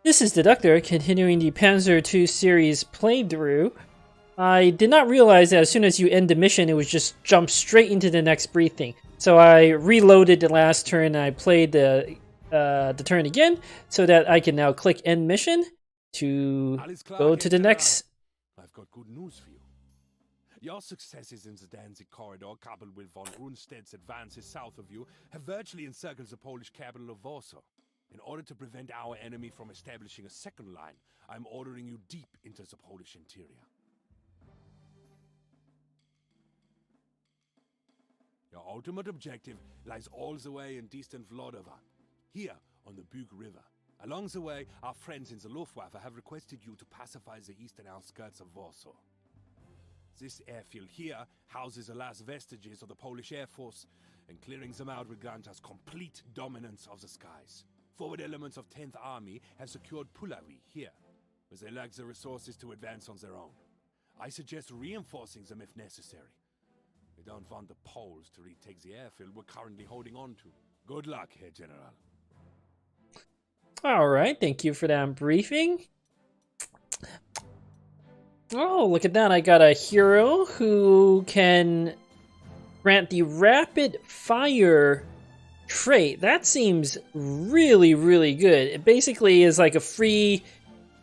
This is Deductor, continuing the Panzer II series playthrough. I did not realize that as soon as you end the mission, it would just jump straight into the next briefing. So I reloaded the last turn and I played the turn again, so that I can now click End Mission to go to the next. I've got good news for you. Your successes in the Danzig corridor, coupled with von Rundstedt's advances south of you, have virtually encircled the Polish capital of Warsaw. In order to prevent our enemy from establishing a second line, I'm ordering you deep into the Polish interior. Your ultimate objective lies all the way in distant Vlodova, here on the Bug River. Along the way, our friends in the Luftwaffe have requested you to pacify the eastern outskirts of Warsaw. This airfield here houses the last vestiges of the Polish Air Force, and clearing them out will grant us complete dominance of the skies. Forward elements of 10th Army have secured Puławy here, but they lack the resources to advance on their own. I suggest reinforcing them if necessary. We don't want the Poles to retake the airfield we're currently holding on to. Good luck, Herr General. Alright, thank you for that briefing. Oh, look at that. I got a hero who can grant the rapid fire trait. That seems really, really good. It basically is like a free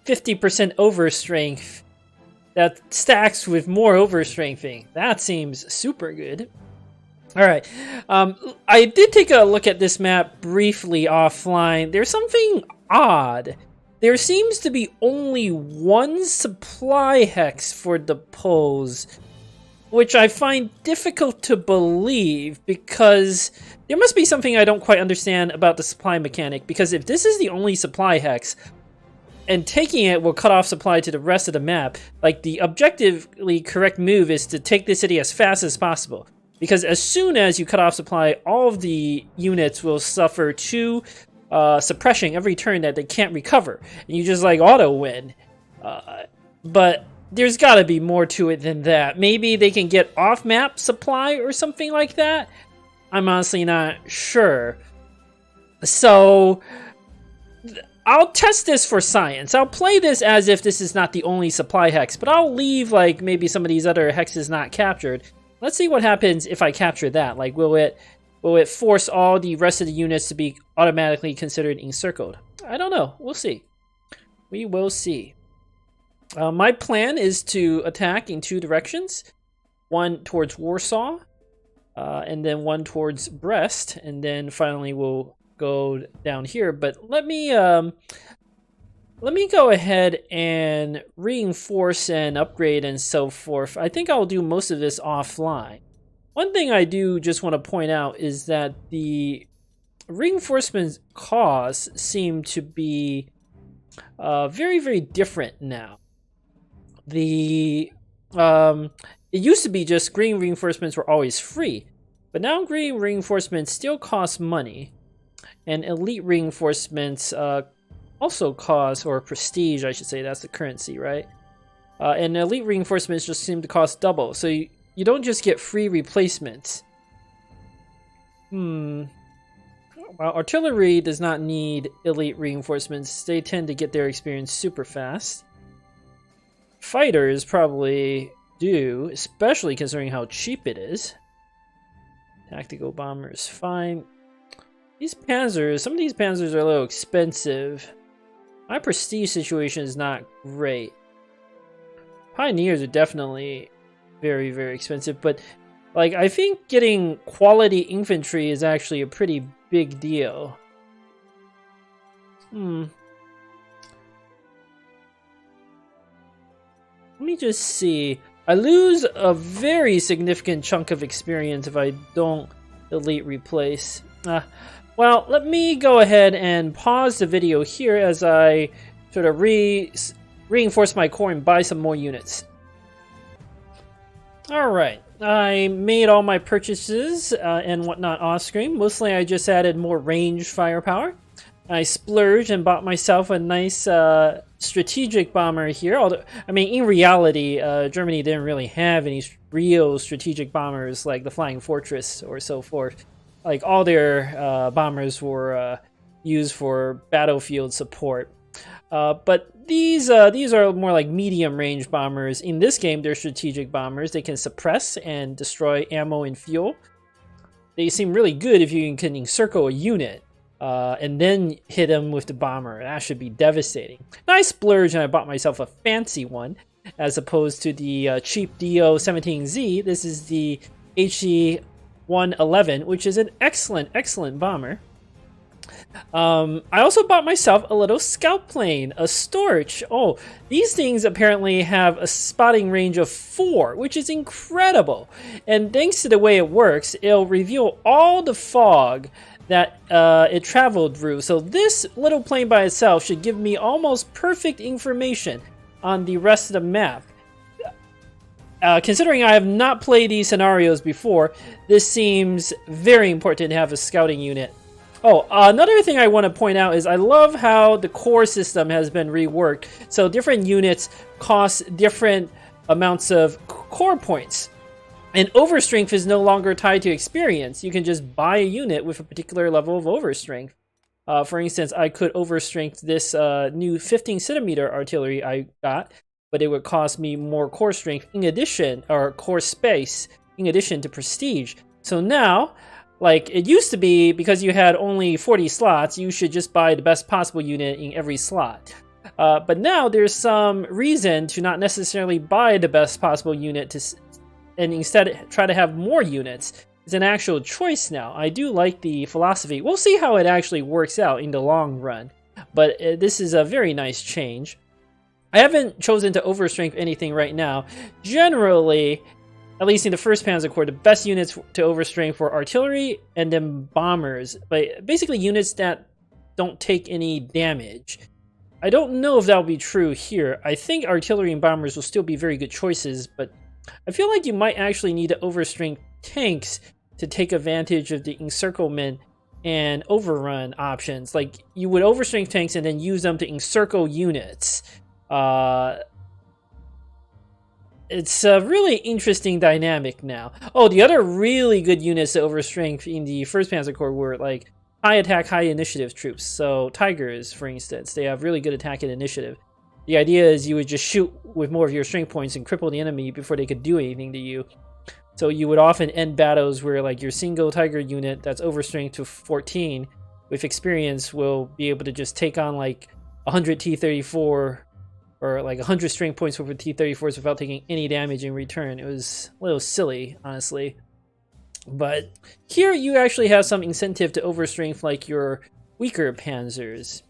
50% overstrength that stacks with more overstrengthing. That seems super good. Alright, I did take a look at this map briefly offline. There's something odd. There seems to be only one supply hex for the Poles, which I find difficult to believe because there must be something I don't quite understand about the supply mechanic, because if this is the only supply hex, and taking it will cut off supply to the rest of the map, like the objectively correct move is to take the city as fast as possible. Because as soon as you cut off supply, all of the units will suffer 2 suppression every turn that they can't recover. And you just like auto-win. But there's gotta be more to it than that. Maybe they can get off-map supply or something like that? I'm honestly not sure. So I'll test this for science. I'll play this as if this is not the only supply hex, but I'll leave like maybe some of these other hexes not captured. Let's see what happens if I capture that. Like, will it force all the rest of the units to be automatically considered encircled? I don't know. We'll see. We will see. My plan is to attack in 2 directions. One towards Warsaw, and then one towards Brest, and then finally we'll go down here. But let me go ahead and reinforce and upgrade and so forth. I think I'll do most of this offline. One thing I do just want to point out is that the reinforcement costs seem to be very, very different now. It used to be just green reinforcements were always free, but now green reinforcements still cost money, and elite reinforcements also cost, or prestige I should say, that's the currency, right? And elite reinforcements just seem to cost double, so you don't just get free replacements. Well, artillery does not need elite reinforcements. They tend to get their experience super fast. Fighters probably do, especially considering how cheap it is. Tactical bombers, fine. These panzers, some of these panzers are a little expensive. My prestige situation is not great. Pioneers are definitely very, very expensive, but like I think getting quality infantry is actually a pretty big deal. Let me just see. I lose a very significant chunk of experience if I don't elite replace. Well, let me go ahead and pause the video here as I sort of reinforce my core and buy some more units. Alright, I made all my purchases and whatnot off screen. Mostly I just added more range firepower. I splurged and bought myself a nice strategic bomber here. Although, I mean, in reality, Germany didn't really have any real strategic bombers like the Flying Fortress or so forth. Like, all their bombers were used for battlefield support. But these are more like medium range bombers. In this game, they're strategic bombers. They can suppress and destroy ammo and fuel. They seem really good if you can encircle a unit and then hit them with the bomber. That should be devastating. Nice splurge, and I bought myself a fancy one as opposed to the cheap DO-17Z. This is the HE-111, which is an excellent bomber. I also bought myself a little scout plane, a Storch. Oh, these things apparently have a spotting range of 4, which is incredible. And thanks to the way it works, it'll reveal all the fog that it traveled through. So this little plane by itself should give me almost perfect information on the rest of the map. Considering I have not played these scenarios before, this seems very important to have a scouting unit. Oh, another thing I want to point out is I love how the core system has been reworked. So different units cost different amounts of core points. And overstrength is no longer tied to experience. You can just buy a unit with a particular level of overstrength. For instance, I could overstrength this new 15cm artillery I got, but it would cost me more core strength in addition, or core space, in addition to prestige. So now, like it used to be, because you had only 40 slots, you should just buy the best possible unit in every slot. But now there's some reason to not necessarily buy the best possible unit and instead try to have more units. It's an actual choice now. I do like the philosophy. We'll see how it actually works out in the long run. But this is a very nice change. I haven't chosen to overstrength anything right now. Generally, at least in the 1st Panzer Corps, the best units to overstrength were artillery and then bombers. But basically units that don't take any damage. I don't know if that'll be true here. I think artillery and bombers will still be very good choices, but I feel like you might actually need to overstrength tanks to take advantage of the encirclement and overrun options. Like, you would overstrength tanks and then use them to encircle units. It's a really interesting dynamic now. Oh, the other really good units to overstrength in the 1st Panzer Corps were like high attack, high initiative troops. So Tigers, for instance, they have really good attack and initiative. The idea is you would just shoot with more of your strength points and cripple the enemy before they could do anything to you. So you would often end battles where like your single Tiger unit that's overstrength to 14 with experience will be able to just take on like 100 T-34 or like 100 strength points over T-34s without taking any damage in return. It was a little silly, honestly. But here you actually have some incentive to overstrength like your weaker panzers.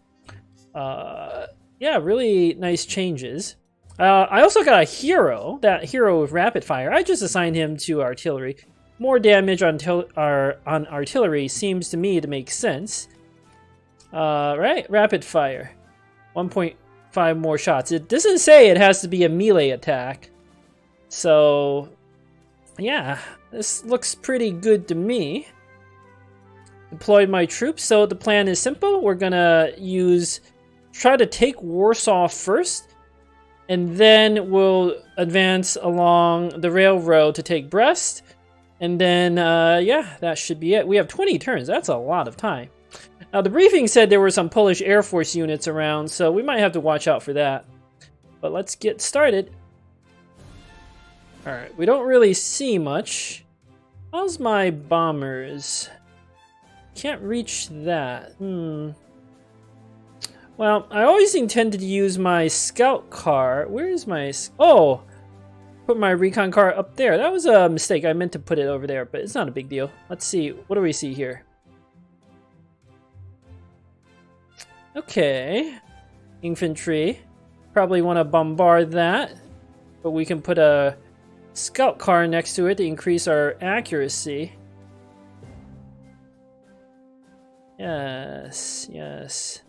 Yeah, really nice changes. I also got a hero, that hero with rapid fire. I just assigned him to artillery. More damage on artillery seems to me to make sense. Right, rapid fire. 1.5 more shots. It doesn't say it has to be a melee attack. So, yeah, this looks pretty good to me. Deployed my troops. So the plan is simple. We're gonna try to take Warsaw first, and then we'll advance along the railroad to take Brest, and then yeah, that should be it. We have 20 turns. That's a lot of time. Now the briefing said there were some Polish Air Force units around, so we might have to watch out for that. But let's get started. Alright, we don't really see much. How's my bombers? Can't reach that. Well, I always intended to use my scout car. Where is my... Oh! Put my recon car up there. That was a mistake. I meant to put it over there, but it's not a big deal. Let's see. What do we see here? Okay. Infantry. Probably want to bombard that. But we can put a scout car next to it to increase our accuracy. Yes, yes.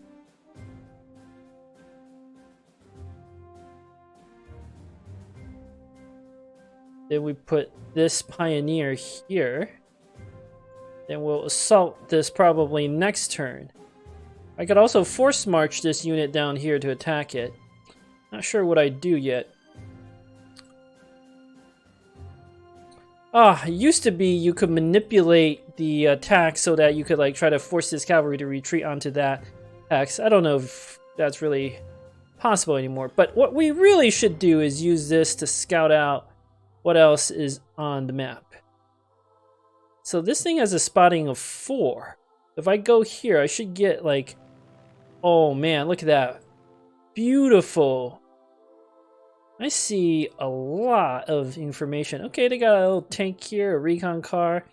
Then we put this pioneer here. Then we'll assault this probably next turn. I could also force march this unit down here to attack it. Not sure what I'd do yet. It used to be you could manipulate the attack so that you could like try to force this cavalry to retreat onto that axe. I don't know if that's really possible anymore. But what we really should do is use this to scout out what else is on the map. So this thing has a spotting of 4. If I go here, I should get like, oh man, look at that. Beautiful. I see a lot of information. Okay, they got a little tank here, a recon car.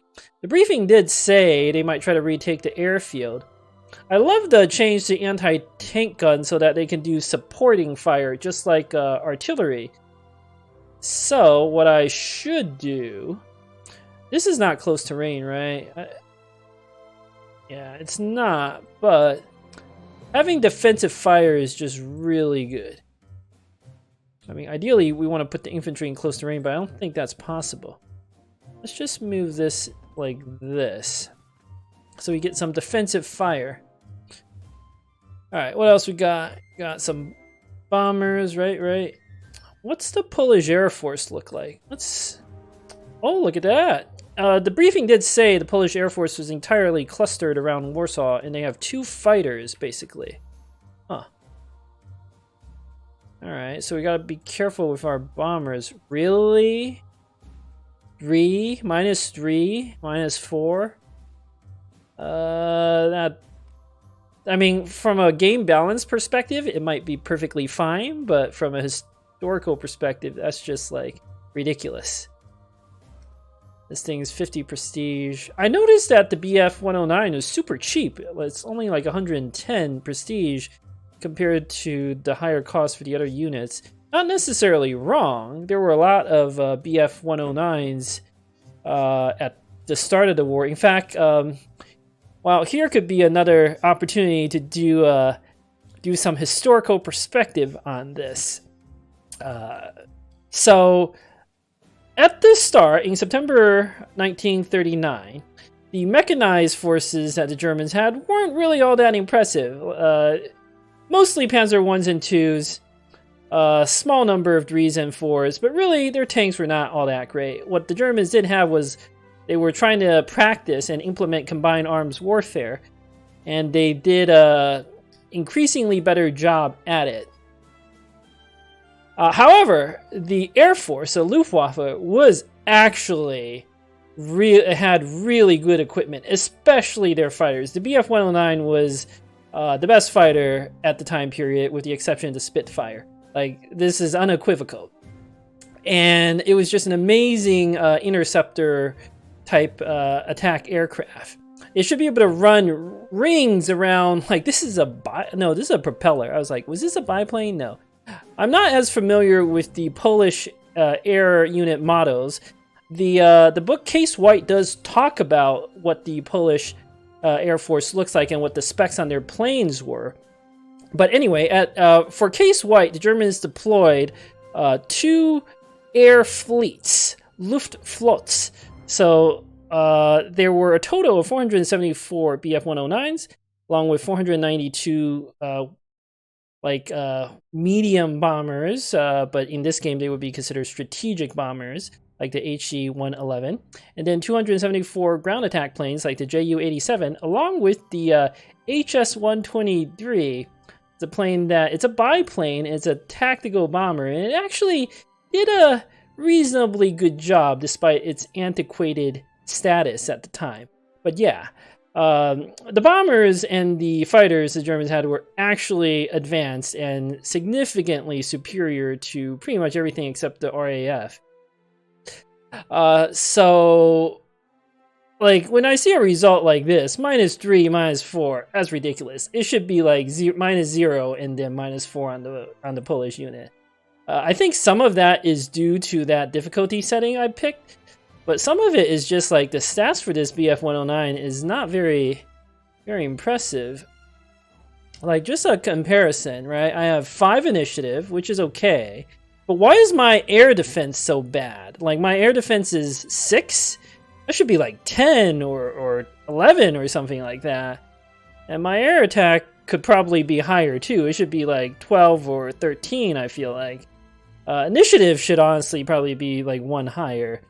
The briefing did say they might try to retake the airfield. I love the change to anti-tank gun so that they can do supporting fire, just like artillery. So, what I should do... This is not close terrain, right? Yeah, it's not, but having defensive fire is just really good. I mean, ideally, we want to put the infantry in close terrain, but I don't think that's possible. Let's just move this like this, so we get some defensive fire. Alright, what else we got? Got some bombers, right? What's the Polish Air Force look like? Oh, look at that! The briefing did say the Polish Air Force was entirely clustered around Warsaw, and they have 2 fighters, basically. Huh. Alright, so we gotta be careful with our bombers. Really? 3? -3? -4? I mean, from a game balance perspective, it might be perfectly fine, but from a historical perspective, that's just, like, ridiculous. This thing's 50 prestige. I noticed that the BF-109 is super cheap. It's only like 110 prestige compared to the higher cost for the other units. Not necessarily wrong. There were a lot of BF-109s at the start of the war. In fact, well, here could be another opportunity to do some historical perspective on this. So, at the start, in September 1939, the mechanized forces that the Germans had weren't really all that impressive. Mostly Panzer 1s and 2s, a small number of 3s and 4s, but really their tanks were not all that great. What the Germans did have was they were trying to practice and implement combined arms warfare, and they did an increasingly better job at it. However, the Air Force, the Luftwaffe, was actually had really good equipment, especially their fighters. The BF-109 was the best fighter at the time period, with the exception of the Spitfire. Like, this is unequivocal. And it was just an amazing interceptor type attack aircraft. It should be able to run rings around, like, this is a propeller. I was like, was this a biplane? No. I'm not as familiar with the Polish air unit models. The book Case White does talk about what the Polish Air Force looks like and what the specs on their planes were. But anyway, for Case White, the Germans deployed 2 air fleets, Luftflots. So there were a total of 474 BF-109s, along with 492 medium bombers, but in this game they would be considered strategic bombers, like the HE-111, and then 274 ground attack planes, like the Ju-87, along with the HS-123. It's a plane that, it's a biplane, it's a tactical bomber, and it actually did a reasonably good job despite its antiquated status at the time. But yeah, the bombers and the fighters the Germans had were actually advanced and significantly superior to pretty much everything except the RAF. So, like, when I see a result like this, -3, -4, that's ridiculous. It should be like -0 and then -4 on the Polish unit. I think some of that is due to that difficulty setting I picked, but some of it is just like the stats for this BF-109 is not very impressive. Like, just a comparison, right? I have 5 initiative, which is okay. But why is my air defense so bad? Like, my air defense is 6? That should be like 10 or 11 or something like that. And my air attack could probably be higher too. It should be like 12 or 13, I feel like. Initiative should honestly probably be like 1 higher.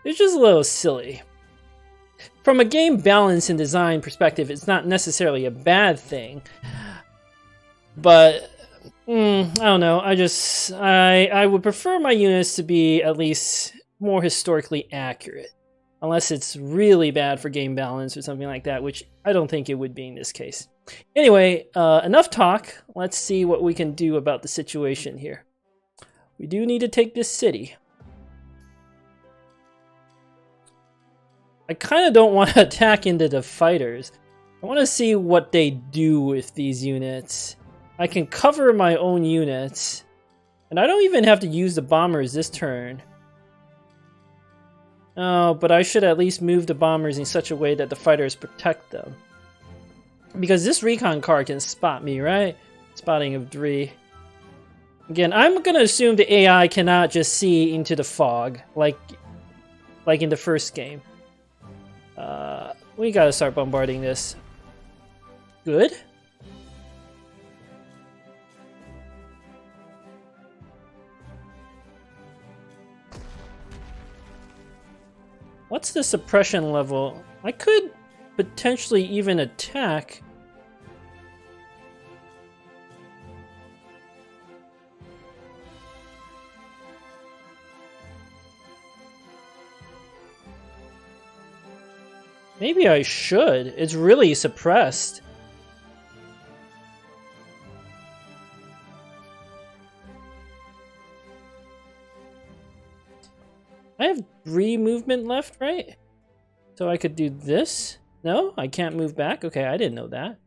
It's just a little silly. From a game balance and design perspective, it's not necessarily a bad thing. But I don't know. I would prefer my units to be at least more historically accurate, unless it's really bad for game balance or something like that, which I don't think it would be in this case. Anyway, enough talk. Let's see what we can do about the situation here. We do need to take this city. I kind of don't want to attack into the fighters. I want to see what they do with these units. I can cover my own units. And I don't even have to use the bombers this turn. Oh, but I should at least move the bombers in such a way that the fighters protect them. Because this recon card can spot me, right? Spotting of 3. Again, I'm going to assume the AI cannot just see into the fog, like in the first game. We gotta start bombarding this. Good. What's the suppression level? I could potentially even attack. Maybe I should. It's really suppressed. I have 3 movement left, right? So I could do this? No, I can't move back? Okay, I didn't know that.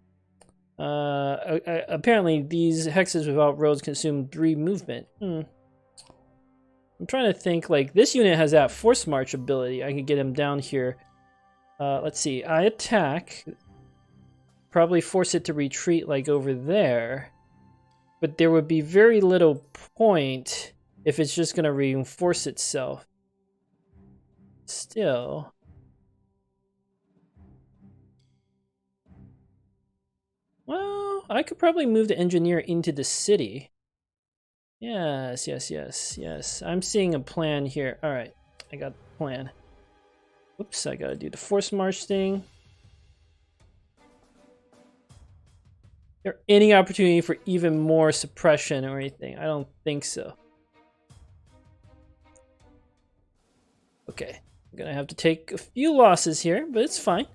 Apparently these hexes without roads consume 3 movement. I'm trying to think, like, this unit has that force march ability. I could get him down here. Let's see, I attack. Probably force it to retreat like over there. But there would be very little point if it's just going to reinforce itself. Still. Well, I could probably move the engineer into the city. Yes, yes, yes, yes. I'm seeing a plan here. Alright, I got the plan. Oops, I gotta do the force march thing. Is there any opportunity for even more suppression or anything? I don't think so. Okay, I'm gonna have to take a few losses here, but it's fine.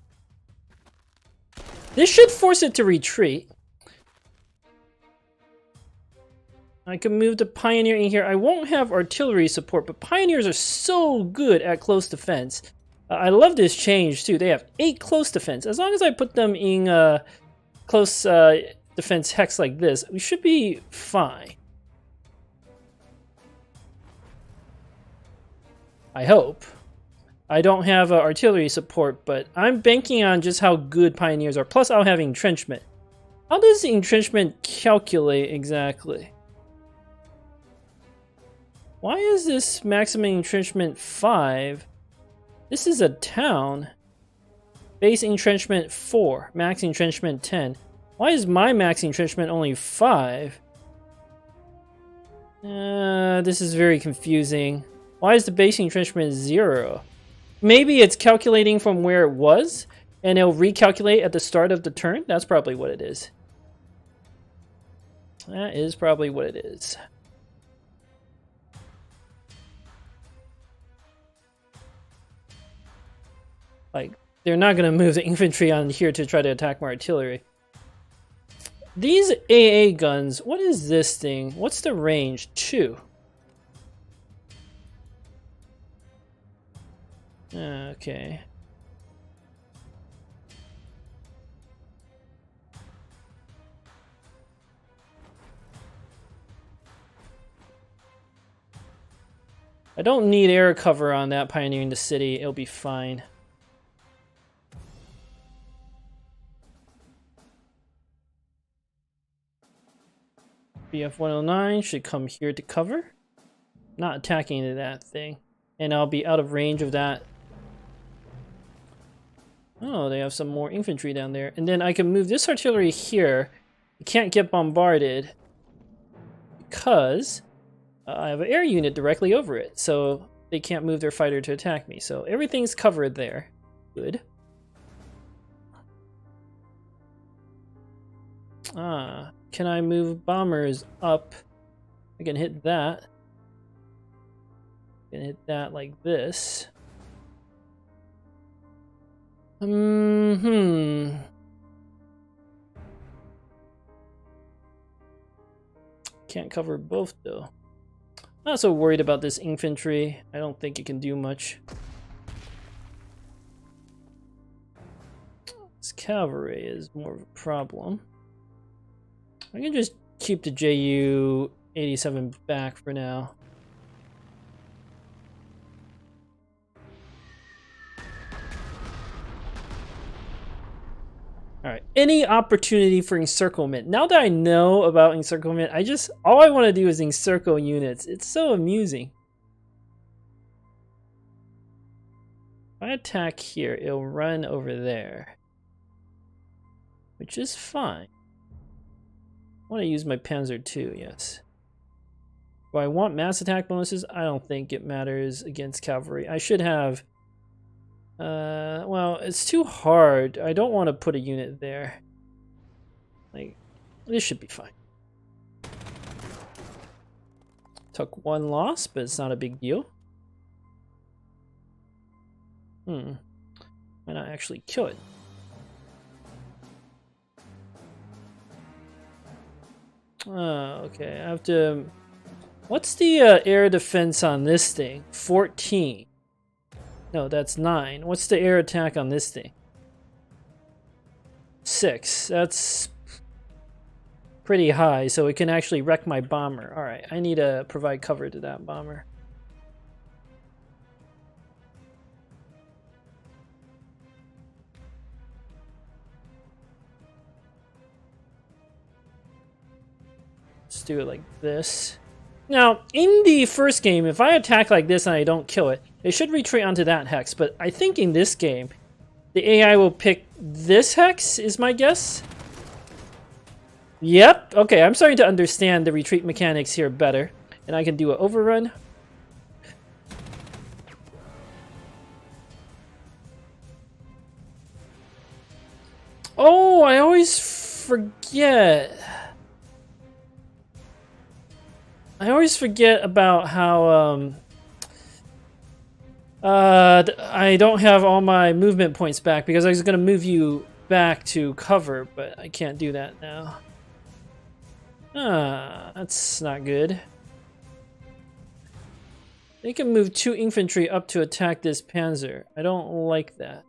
This should force it to retreat. I can move the Pioneer in here. I won't have artillery support, but Pioneers are so good at close defense. I love this change too. They have 8 close defense. As long as I put them in close defense hex like this, we should be fine. I hope. I don't have artillery support, but I'm banking on just how good Pioneers are. Plus, I'll have entrenchment. How does the entrenchment calculate exactly? Why is this maximum entrenchment 5? This is a town. Base entrenchment 4. Max entrenchment 10. Why is my max entrenchment only 5? This is very confusing. Why is the base entrenchment 0? Maybe it's calculating from where it was, and it'll recalculate at the start of the turn? That's probably what it is. That is probably what it is. Like, they're not going to move the infantry on here to try to attack my artillery. These AA guns, what is this thing? What's the range? 2. Okay. I don't need air cover on that pioneering the city. It'll be fine. BF-109 should come here to cover. Not attacking into that thing. And I'll be out of range of that. Oh, they have some more infantry down there. And then I can move this artillery here. It can't get bombarded because I have an air unit directly over it. So they can't move their fighter to attack me. So everything's covered there. Good. Ah, can I move bombers up? I can hit that. I can hit that like this. Can't cover both though. Not so worried about this infantry. I don't think it can do much. This cavalry is more of a problem. I can just keep the Ju-87 back for now. Alright, any opportunity for encirclement. Now that I know about encirclement, all I want to do is encircle units. It's so amusing. If I attack here, it'll run over there. Which is fine. I want to use my Panzer too, yes. Do I want mass attack bonuses? I don't think it matters against cavalry. I should have... well, it's too hard. I don't want to put a unit there. Like, this should be fine. Took one loss, but it's not a big deal. Why not actually kill it? Oh, okay. I have to... What's the air defense on this thing? 14. No, that's 9. What's the air attack on this thing? 6. That's pretty high, so it can actually wreck my bomber. Alright, I need to provide cover to that bomber. Let's do it like this. Now, in the first game, if I attack like this and I don't kill it, it should retreat onto that hex, but I think in this game, the AI will pick this hex, is my guess? Yep, okay, I'm starting to understand the retreat mechanics here better. And I can do an overrun. Oh, I always forget. I always forget about how I don't have all my movement points back because I was going to move you back to cover, but I can't do that now. Ah, that's not good. They can move 2 infantry up to attack this Panzer. I don't like that.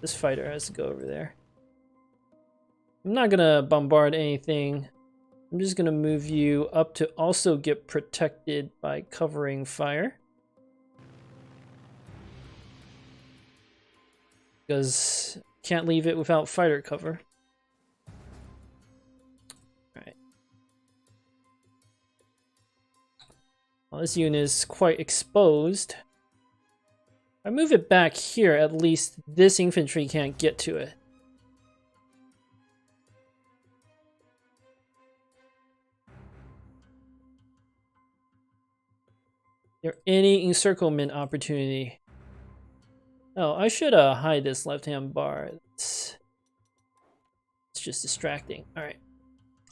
This fighter has to go over there. I'm not gonna bombard anything. I'm just gonna move you up to also get protected by covering fire. Because can't leave it without fighter cover. Alright. Well, this unit is quite exposed. If I move it back here, at least this infantry can't get to it. Is there any encirclement opportunity? Oh, I should hide this left-hand bar. It's just distracting. Alright.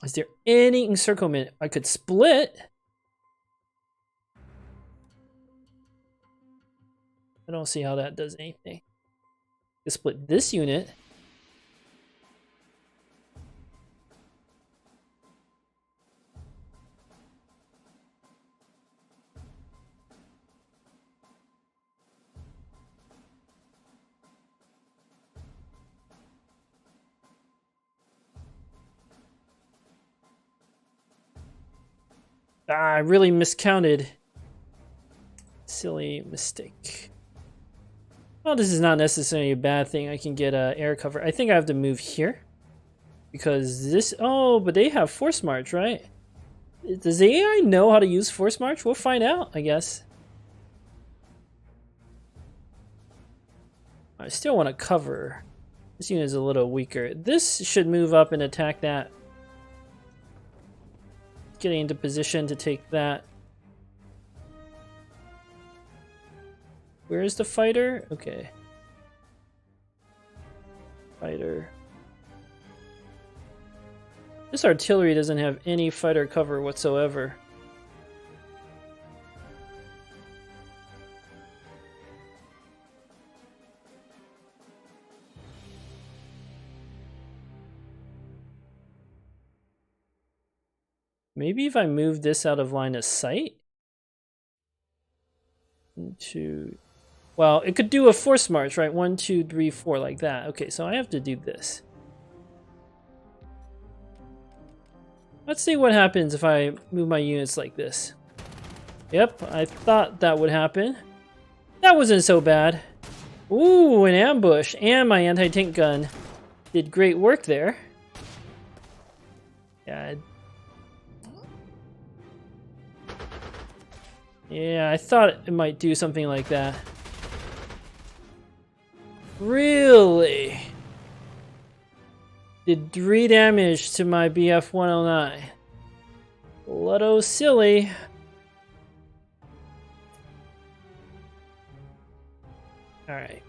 Is there any encirclement I could split? I don't see how that does anything. I can split this unit. Ah, I really miscounted. Silly mistake. Well, this is not necessarily a bad thing. I can get air cover. I think I have to move here. Because this... Oh, but they have force march, right? Does the AI know how to use force march? We'll find out, I guess. I still want to cover. This unit is a little weaker. This should move up and attack that. Getting into position to take that. Where is the fighter? Okay. Fighter. This artillery doesn't have any fighter cover whatsoever. Maybe if I move this out of line of sight? Well, it could do a force march, right? 1, 2, 3, 4, like that. Okay, so I have to do this. Let's see what happens if I move my units like this. Yep, I thought that would happen. That wasn't so bad. Ooh, an ambush. And my anti-tank gun did great work there. Yeah, I thought it might do something like that. Really? Did 3 damage to my BF-109. Little silly. Alright.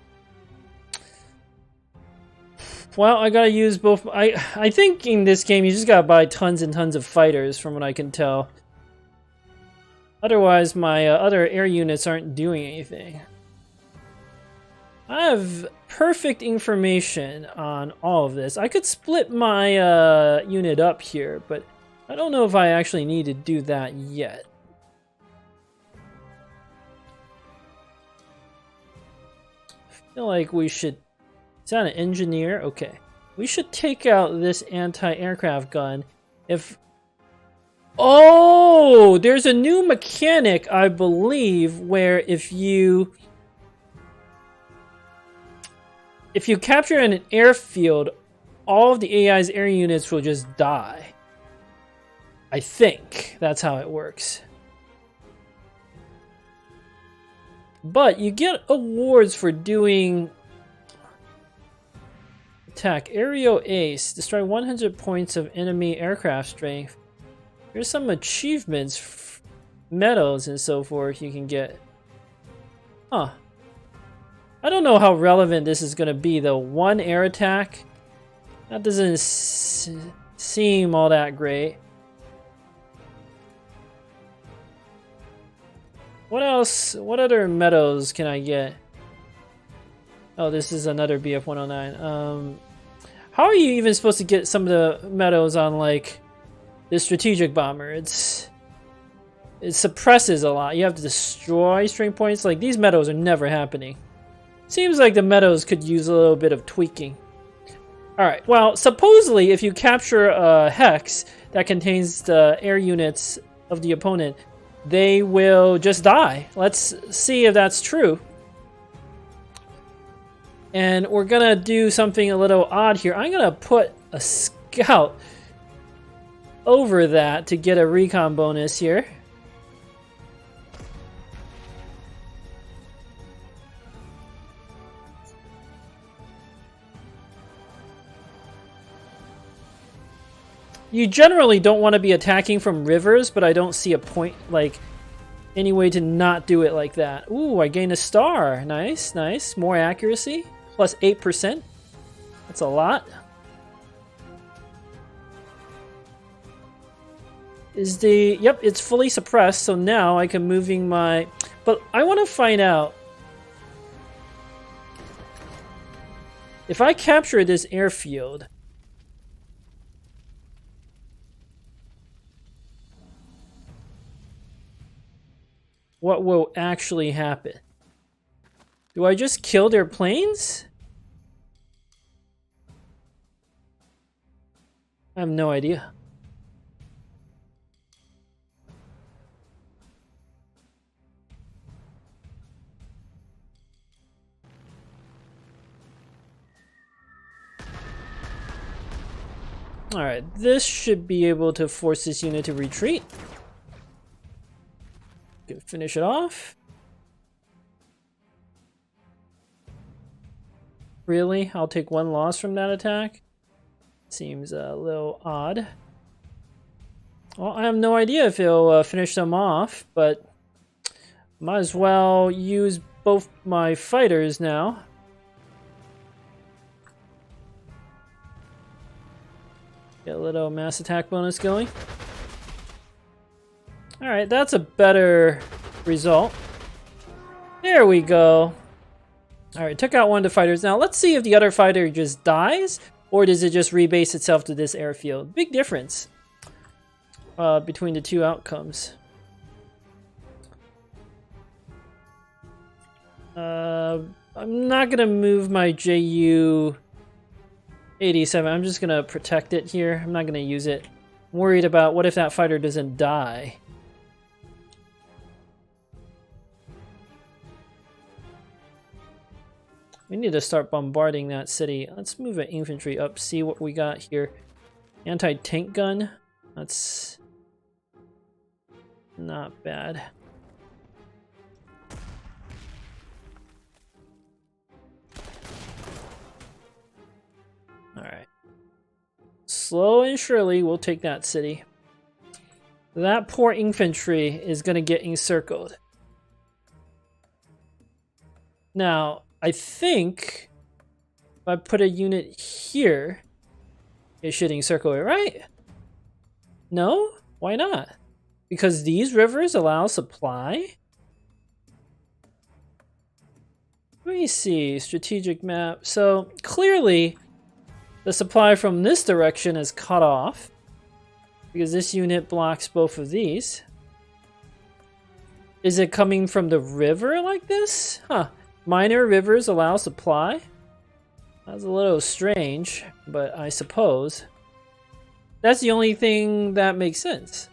Well, I gotta use both. I think in this game you just gotta buy tons and tons of fighters, from what I can tell. Otherwise, my other air units aren't doing anything. I have perfect information on all of this. I could split my unit up here, but I don't know if I actually need to do that yet. I feel like we should... Is that an engineer? Okay. We should take out this anti-aircraft gun. Oh! There's a new mechanic, I believe, where if you capture an airfield, all of the AI's air units will just die. I think that's how it works. But you get awards for doing... Attack. Aerial Ace. Destroy 100 points of enemy aircraft strength. There's some achievements, medals and so forth you can get. Huh. I don't know how relevant this is going to be though. 1 air attack? That doesn't seem all that great. What else? What other medals can I get? Oh, this is another BF-109. How are you even supposed to get some of the medals on, like, the strategic bomber? It suppresses a lot. You have to destroy strength points. Like, these medals are never happening. Seems like the medals could use a little bit of tweaking. Alright, well, supposedly, if you capture a hex that contains the air units of the opponent, they will just die. Let's see if that's true. And we're gonna do something a little odd here. I'm gonna put a scout over that to get a recon bonus here. You generally don't want to be attacking from rivers, but I don't see a point, like, any way to not do it like that. Ooh, I gained a star. Nice, nice. More accuracy. Plus 8%. That's a lot. Yep, it's fully suppressed, so now I can moving my... But I want to find out if I capture this airfield, what will actually happen? Do I just kill their planes? I have no idea. Alright, this should be able to force this unit to retreat. Good, finish it off. Really? I'll take 1 loss from that attack? Seems a little odd. Well, I have no idea if he'll finish them off, but might as well use both my fighters now. Get a little mass attack bonus going. Alright, that's a better result. There we go. Alright, took out one of the fighters. Now let's see if the other fighter just dies, or does it just rebase itself to this airfield? Big difference between the two outcomes. I'm not gonna move my Ju-87. I'm just gonna protect it here. I'm not gonna use it. I'm worried about what if that fighter doesn't die. We need to start bombarding that city. Let's move an infantry up, see what we got here. Anti-tank gun. That's not bad. Alright. Slow and surely we'll take that city. That poor infantry is going to get encircled. Now, I think if I put a unit here, it should encircle it, right? No? Why not? Because these rivers allow supply? Let me see. Strategic map. So, clearly, the supply from this direction is cut off. Because this unit blocks both of these. Is it coming from the river like this? Huh. Minor rivers allow supply? That's a little strange, but I suppose. That's the only thing that makes sense.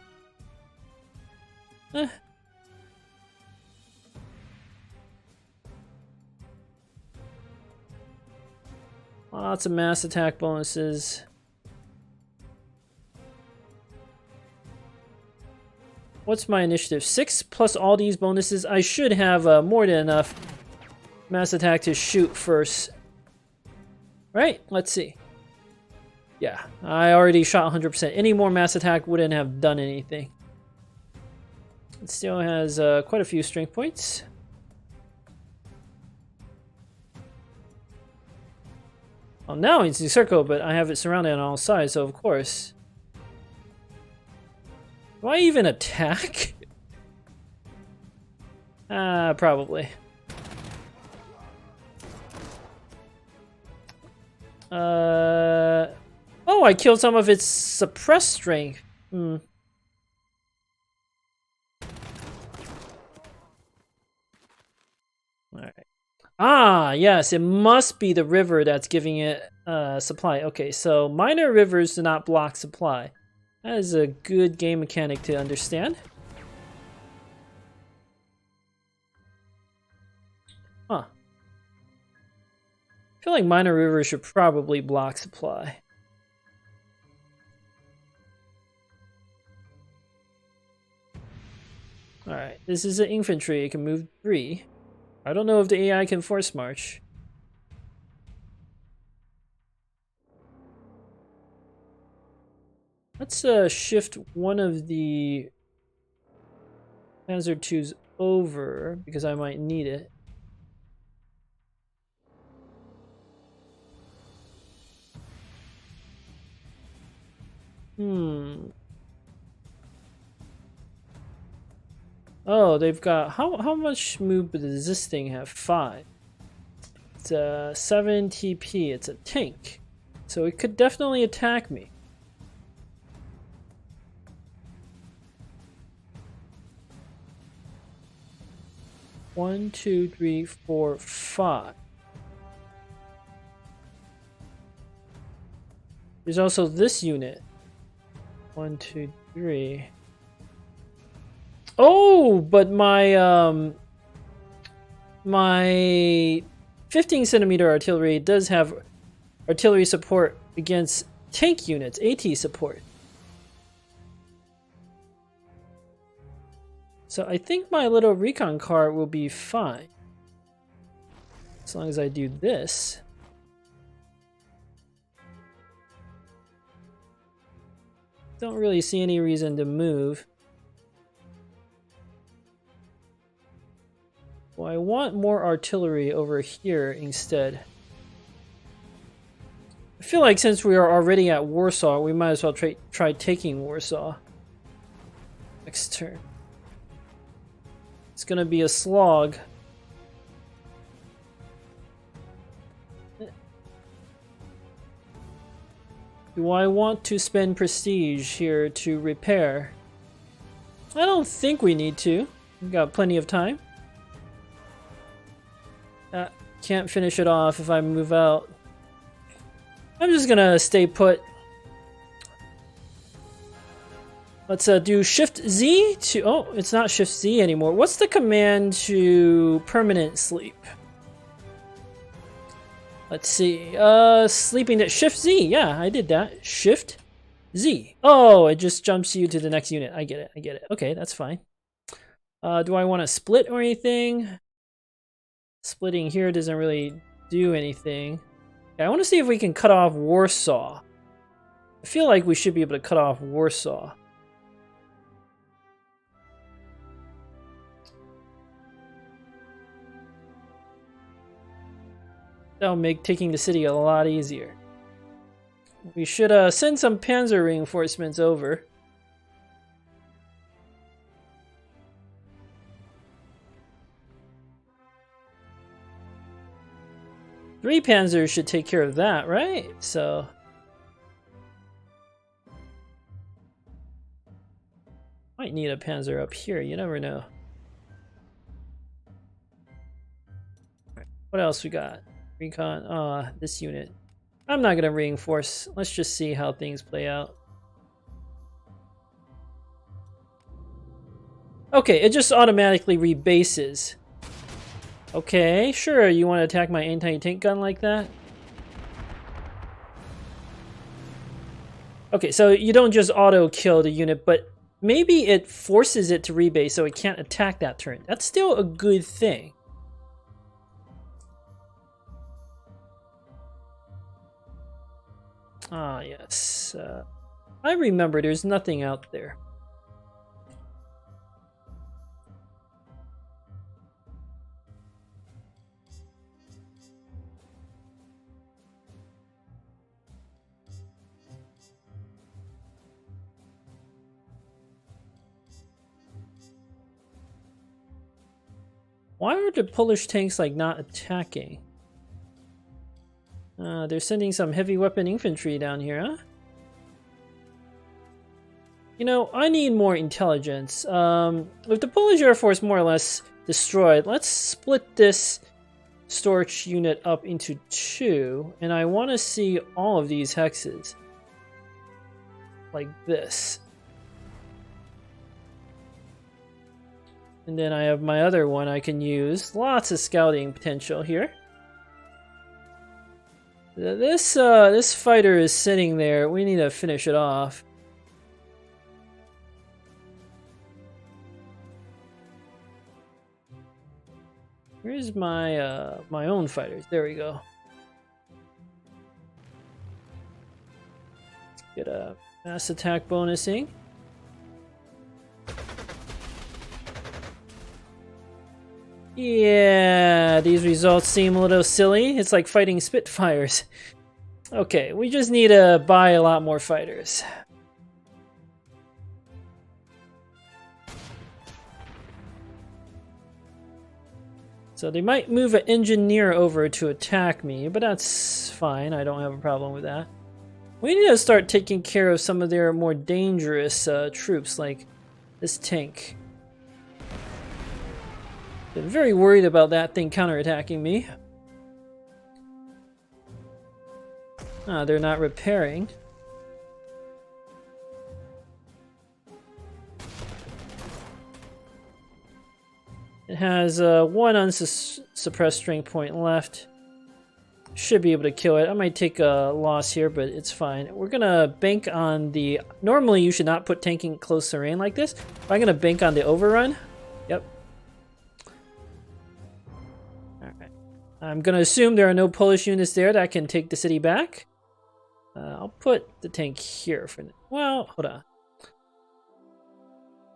Lots of mass attack bonuses. What's my initiative? 6 plus all these bonuses. I should have more than enough mass attack to shoot first. Right? Let's see. Yeah, I already shot 100%. Any more mass attack wouldn't have done anything. It still has quite a few strength points. Well, now it's encircled, but I have it surrounded on all sides, so of course. Do I even attack? Probably. Oh, I killed some of its suppressed strength. Alright. Ah, yes, it must be the river that's giving it supply. Okay, so minor rivers do not block supply. That is a good game mechanic to understand. Huh. I feel like minor rivers should probably block supply. Alright, this is an infantry. It can move 3. I don't know if the AI can force march. Let's shift one of the Panzer IIs over because I might need it. Oh, they've got how much movement does this thing have? 5. It's a 7 TP. It's a tank, so it could definitely attack me. One, 2, 3, 4, 5. There's also this unit. 1, 2, 3. Oh, but my my 15 centimeter artillery does have artillery support against tank units, AT support. So I think my little recon car will be fine. As long as I do this. Don't really see any reason to move. Well, I want more artillery over here instead? I feel like since we are already at Warsaw, we might as well try taking Warsaw next turn. It's gonna be a slog. Do I want to spend prestige here to repair? I don't think we need to. We've got plenty of time. Can't finish it off if I move out. I'm just gonna stay put. Let's do Shift Z to... Oh, it's not Shift Z anymore. What's the command to permanent sleep? Let's see. Sleeping at Shift Z. Yeah, I did that. Shift Z. Oh, it just jumps you to the next unit. I get it. I get it. Okay, that's fine. Do I want to split or anything? Splitting here doesn't really do anything. Okay, I want to see if we can cut off Warsaw. I feel like we should be able to cut off Warsaw. That'll make taking the city a lot easier. We should send some Panzer reinforcements over. Three Panzers should take care of that, right? So... might need a Panzer up here, you never know. What else we got? Recon, this unit. I'm not gonna reinforce. Let's just see how things play out. Okay, it just automatically rebases. Okay, sure, you want to attack my anti-tank gun like that? Okay, so you don't just auto-kill the unit, but maybe it forces it to rebase so it can't attack that turn. That's still a good thing. Ah, yes. I remember there's nothing out there. Why are the Polish tanks like not attacking? They're sending some heavy weapon infantry down here, huh? You know, I need more intelligence. With the Polish Air Force more or less destroyed, let's split this storage unit up into two, and I want to see all of these hexes. Like this. And then I have my other one I can use. Lots of scouting potential here. This fighter is sitting there. We need to finish it off. Where's my my own fighters? There we go. Let's get a mass attack bonusing. Yeah, these results seem a little silly. It's like fighting Spitfires. Okay, we just need to buy a lot more fighters. So they might move an engineer over to attack me, but that's fine. I don't have a problem with that. We need to start taking care of some of their more dangerous troops, like this tank. Been very worried about that thing counterattacking me. They're not repairing. It has one unsuppressed strength point left. Should be able to kill it. I might take a loss here, but it's fine. We're gonna bank on the... Normally you should not put tanking close to range like this, but I'm gonna bank on the overrun. Yep. Alright. I'm gonna assume there are no Polish units there that can take the city back. I'll put the tank here for now. Well, hold on.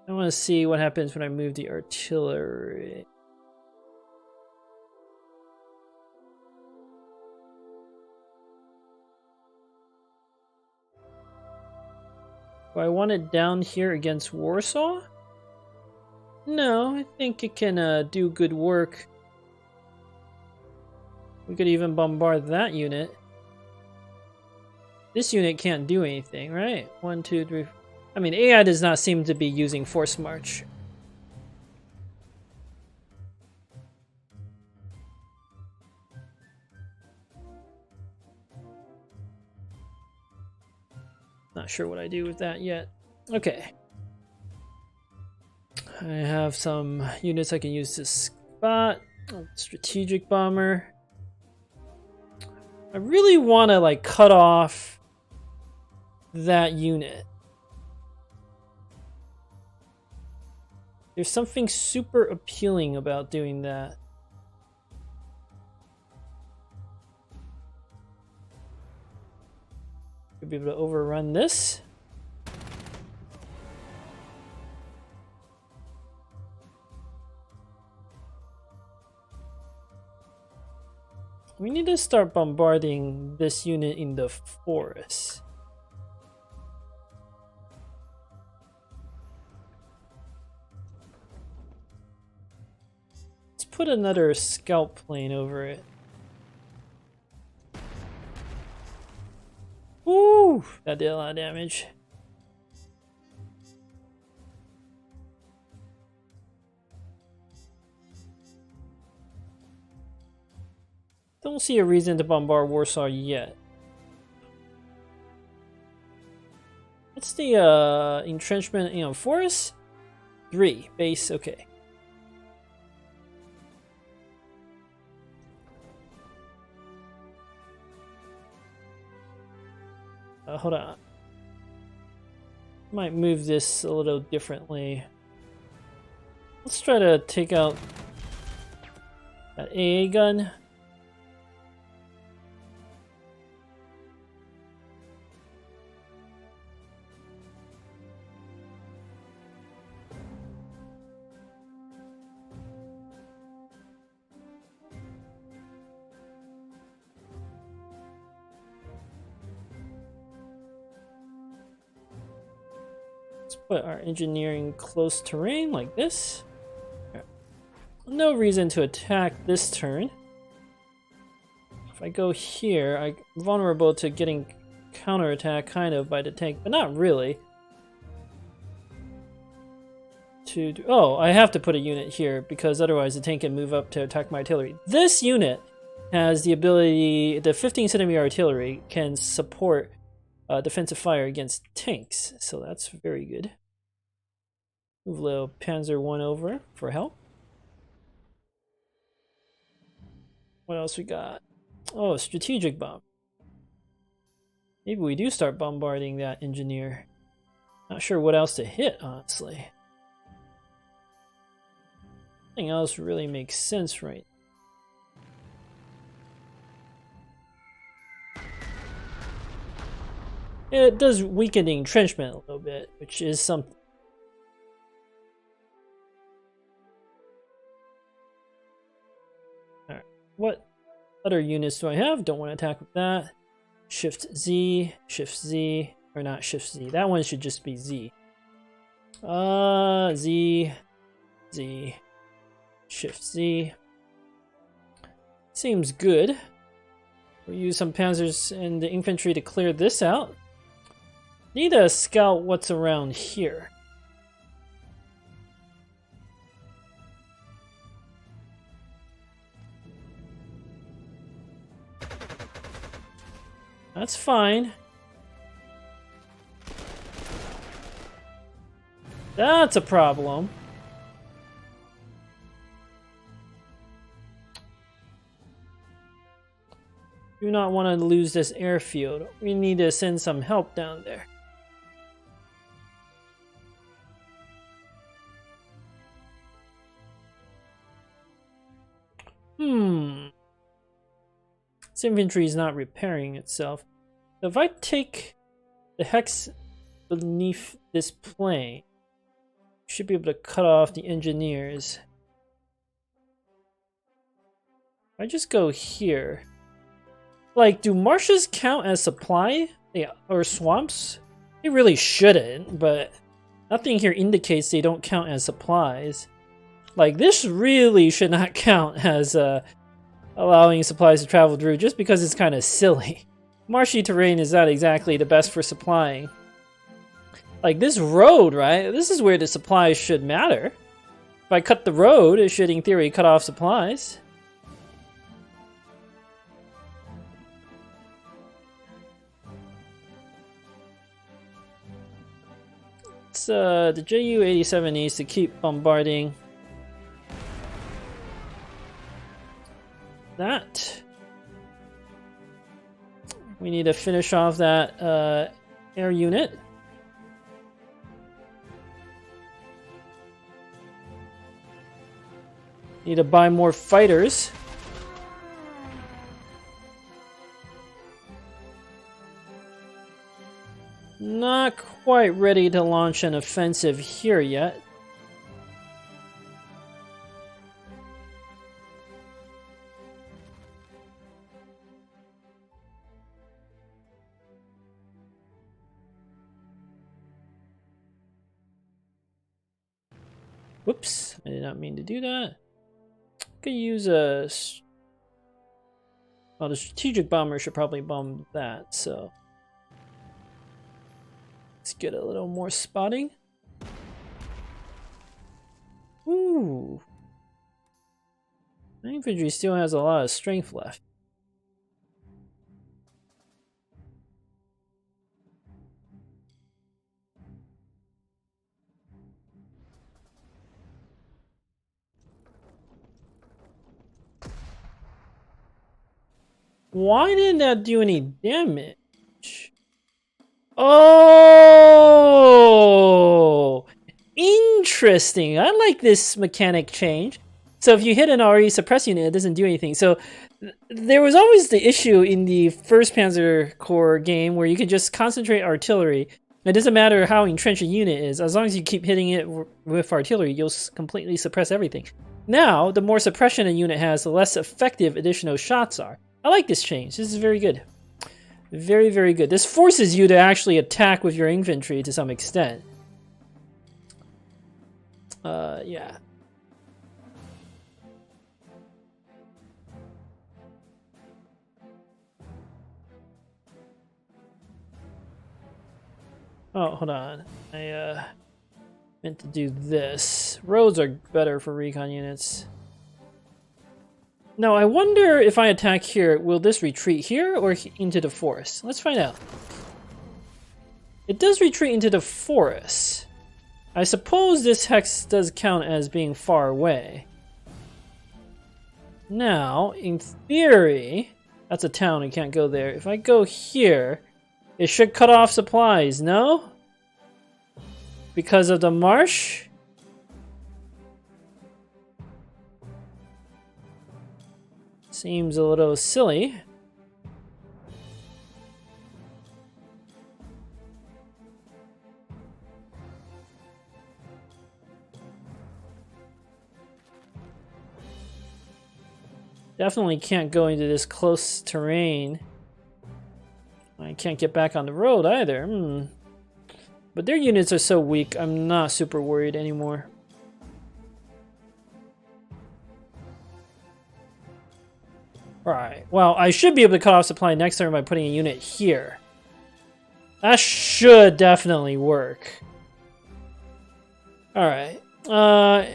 I want to see what happens when I move the artillery. Do I want it down here against Warsaw? No, I think it can do good work. We could even bombard that unit. This unit can't do anything, right? 1, 2, 3. I mean, AI does not seem to be using force march. Not sure what I do with that yet. Okay. I have some units I can use to spot. Oh, strategic bomber. I really want to like cut off that unit. There's something super appealing about doing that. Could be able to overrun this. We need to start bombarding this unit in the forest. Let's put another scout plane over it. Woo! That did a lot of damage. Don't see a reason to bombard Warsaw yet. What's the entrenchment in forest? 3 base, okay. Hold on. Might move this a little differently. Let's try to take out that AA gun. Put our engineering close terrain like this. No reason to attack this turn. If I go here, I'm vulnerable to getting counterattack kind of by the tank, but not really. Oh, I have to put a unit here because otherwise the tank can move up to attack my artillery. This unit has the ability, the 15cm artillery can support defensive fire against tanks, so that's very good. Move a little Panzer 1 over for help. What else we got? Oh, strategic bomb. Maybe we do start bombarding that engineer. Not sure what else to hit, honestly. Nothing else really makes sense right now. It does weaken the entrenchment a little bit, which is something. Alright, what other units do I have? Don't want to attack with that. Shift Z, or not Shift Z. That one should just be Z. Z, Shift Z. Seems good. We'll use some panzers and the infantry to clear this out. Need to scout what's around here. That's fine. That's a problem. Do not want to lose this airfield. We need to send some help down there. This infantry is not repairing itself. So if I take the hex beneath this plane, I should be able to cut off the engineers. If I just go here. Like, do marshes count as supply? Yeah, or swamps? I They really shouldn't, but nothing here indicates they don't count as supplies. Like, this really should not count as allowing supplies to travel through just because it's kind of silly. Marshy terrain is not exactly the best for supplying. Like, this road, right? This is where the supplies should matter. If I cut the road, it should, in theory, cut off supplies. The Ju-87 needs to keep bombarding that. We need to finish off that air unit. Need to buy more fighters. Not quite ready to launch an offensive here yet. Whoops, I did not mean to do that. Could use a... Well, the strategic bomber should probably bomb that, so... Let's get a little more spotting. Ooh. My infantry still has a lot of strength left. Why didn't that do any damage? Oh, interesting. I like this mechanic change. So if you hit an already suppressed unit, it doesn't do anything. So there was always the issue in the first Panzer Corps game where you could just concentrate artillery. It doesn't matter how entrenched a unit is. As long as you keep hitting it with artillery, you'll completely suppress everything. Now, the more suppression a unit has, the less effective additional shots are. I like this change. This is very good. Very, very good. This forces you to actually attack with your infantry to some extent. Yeah. Oh, hold on. I meant to do this. Roads are better for recon units. No, I wonder if I attack here, will this retreat here or into the forest? Let's find out. It does retreat into the forest. I suppose this hex does count as being far away. Now, in theory, that's a town, I can't go there. If I go here, it should cut off supplies, no? Because of the marsh? Seems a little silly. Definitely can't go into this close terrain. I can't get back on the road either. But their units are so weak, I'm not super worried anymore. Alright, well, I should be able to cut off supply next turn by putting a unit here. That should definitely work. Alright. Don't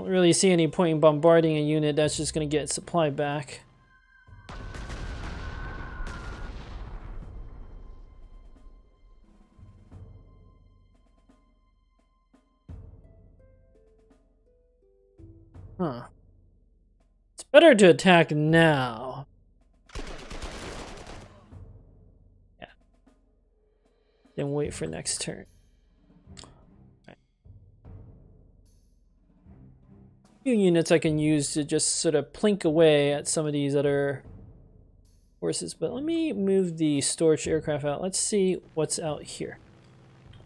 really see any point in bombarding a unit that's just going to get supply back. Huh. It's better to attack now. Yeah. Then wait for next turn. Right. Few units I can use to just sort of plink away at some of these other forces. But let me move the storage aircraft out. Let's see what's out here.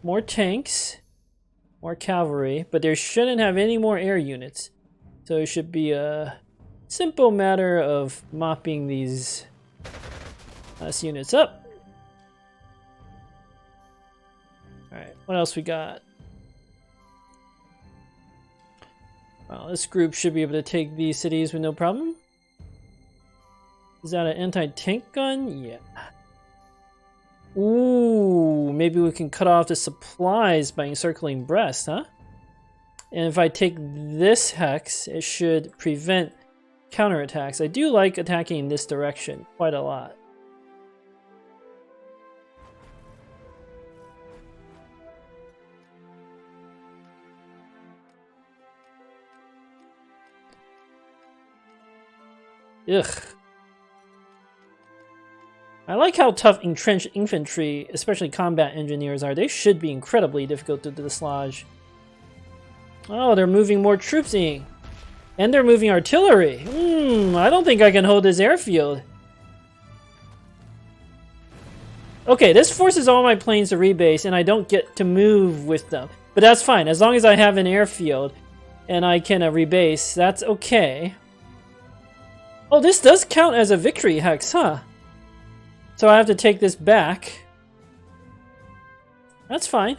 More tanks. More cavalry, but there shouldn't have any more air units. So it should be a simple matter of mopping these units up. Alright, what else we got? Well, this group should be able to take these cities with no problem. Is that an anti-tank gun? Yeah. Ooh, maybe we can cut off the supplies by encircling Brest, huh? And if I take this hex, it should prevent counterattacks. I do like attacking in this direction quite a lot. Ugh. I like how tough entrenched infantry, especially combat engineers, are. They should be incredibly difficult to dislodge. Oh, they're moving more troops in. And they're moving artillery. I don't think I can hold this airfield. Okay, this forces all my planes to rebase, and I don't get to move with them. But that's fine. As long as I have an airfield and I can rebase, that's okay. Oh, this does count as a victory hex, huh? So I have to take this back. That's fine.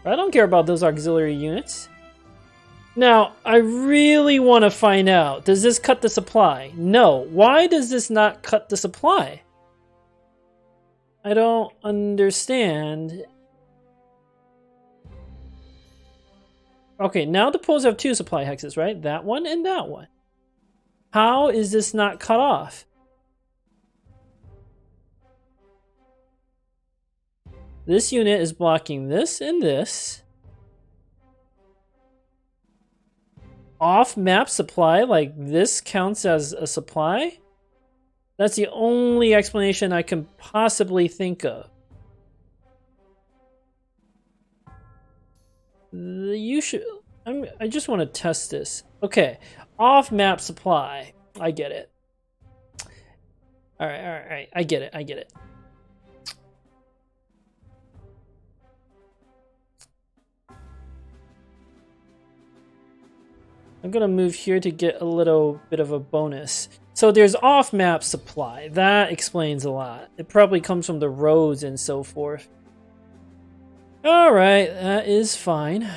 I don't care about those auxiliary units. Now, I really want to find out, does this cut the supply? No. Why does this not cut the supply? I don't understand. Okay, now the poles have two supply hexes, right? That one and that one. How is this not cut off? This unit is blocking this and this. Off-map supply, like this counts as a supply? That's the only explanation I can possibly think of. I just want to test this. Okay, off-map supply. I get it. Alright, I get it. I'm gonna move here to get a little bit of a bonus. So there's off-map supply. That explains a lot. It probably comes from the roads and so forth. Alright, that is fine.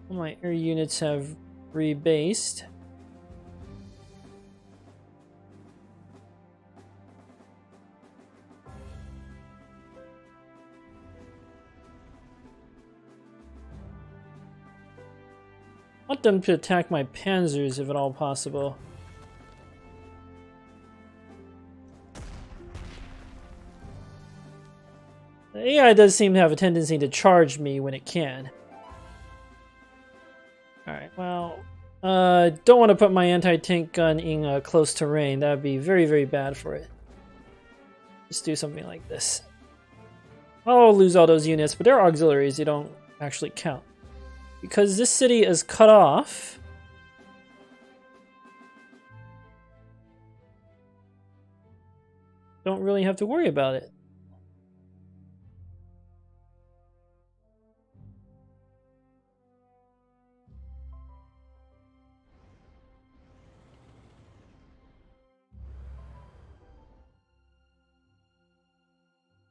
My air units have rebased. I want them to attack my panzers if at all possible. The AI does seem to have a tendency to charge me when it can. Alright, well, don't want to put my anti-tank gun in close terrain. That would be very, very bad for it. Just do something like this. I'll lose all those units, but they're auxiliaries. They don't actually count. Because this city is cut off, don't really have to worry about it.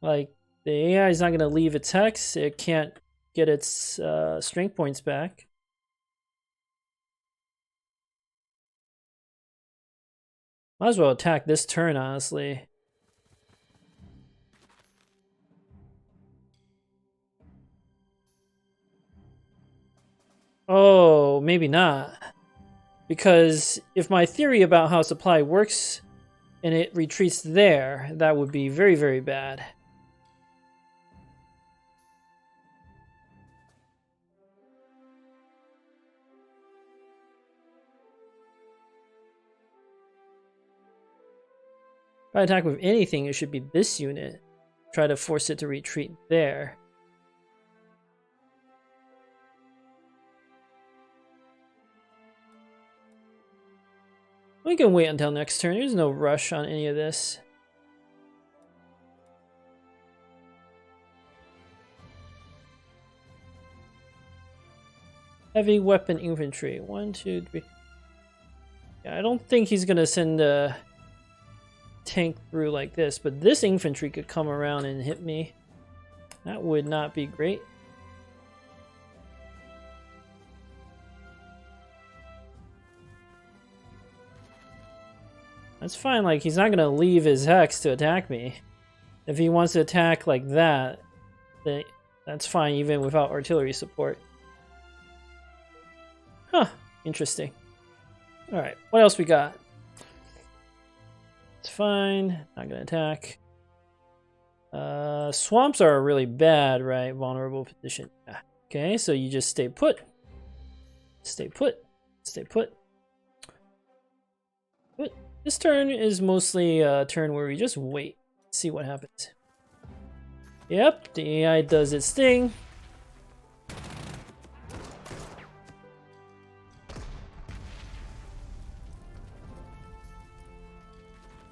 Like, the AI is not going to leave its hex. It can't get its strength points back. Might as well attack this turn, honestly. Oh, maybe not. Because if my theory about how supply works and it retreats there, that would be very, very bad. If I attack with anything, it should be this unit. Try to force it to retreat there. We can wait until next turn. There's no rush on any of this. Heavy weapon infantry. 1, 2, 3. Yeah, I don't think he's gonna send a tank through like this, but this infantry could come around and hit me. That would not be great. That's fine, like, he's not gonna leave his hex to attack me. If he wants to attack like that, then that's fine even without artillery support. Huh, interesting. Alright, what else we got? It's fine, not gonna attack. Swamps are really bad, right? Vulnerable position. Yeah. Okay, so you just stay put. Stay put. Stay put. But this turn is mostly a turn where we just wait. See what happens. Yep, the AI does its thing.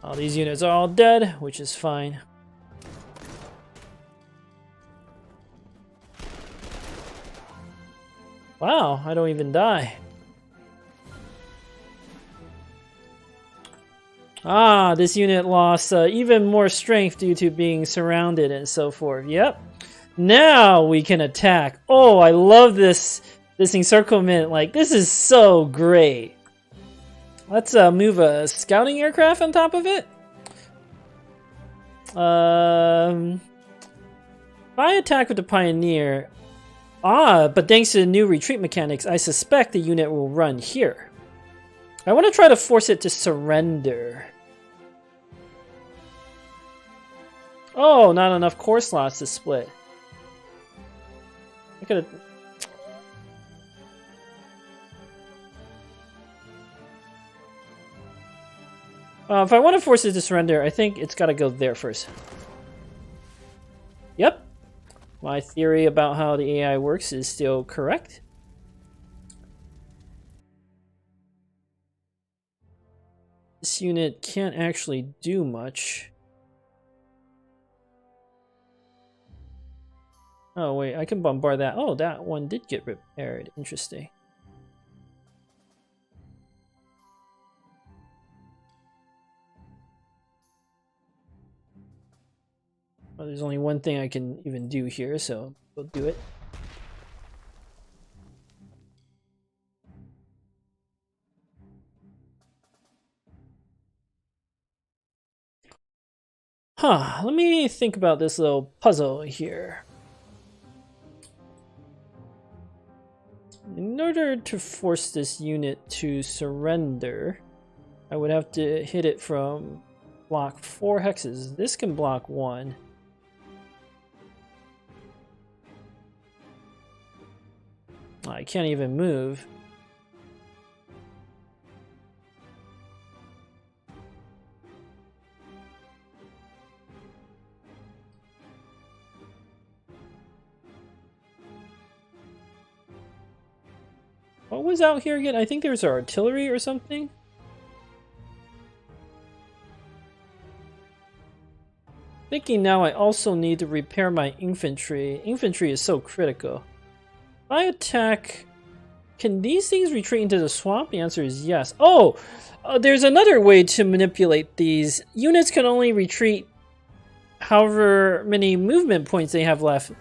All these units are all dead, which is fine. Wow, I don't even die. Ah, this unit lost even more strength due to being surrounded and so forth. Yep. Now we can attack. Oh, I love this encirclement. Like, this is so great. Let's move a scouting aircraft on top of it. If I attack with the Pioneer... Ah, but thanks to the new retreat mechanics, I suspect the unit will run here. I want to try to force it to surrender. Oh, not enough core slots to split. I could have... if I want to force it to surrender, I think it's got to go there first. Yep. My theory about how the AI works is still correct. This unit can't actually do much. Oh wait, I can bombard that. Oh, that one did get repaired. Interesting. Well, there's only one thing I can even do here, so we'll do it. Huh, let me think about this little puzzle here. In order to force this unit to surrender, I would have to hit it from block 4 hexes. This can block 1. I can't even move. What was out here again? I think there's artillery or something. Thinking now I also need to repair my infantry. Infantry is so critical. If I attack... Can these things retreat into the swamp? The answer is yes. Oh! There's another way to manipulate these. Units can only retreat however many movement points they have left.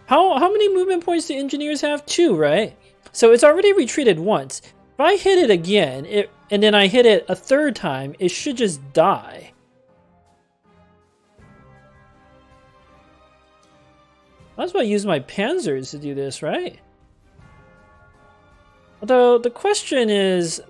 How many movement points do engineers have? 2, right? So it's already retreated once. If I hit it again, and then I hit it a 3rd time, it should just die. Might as well use my Panzers to do this, right? Although the question is...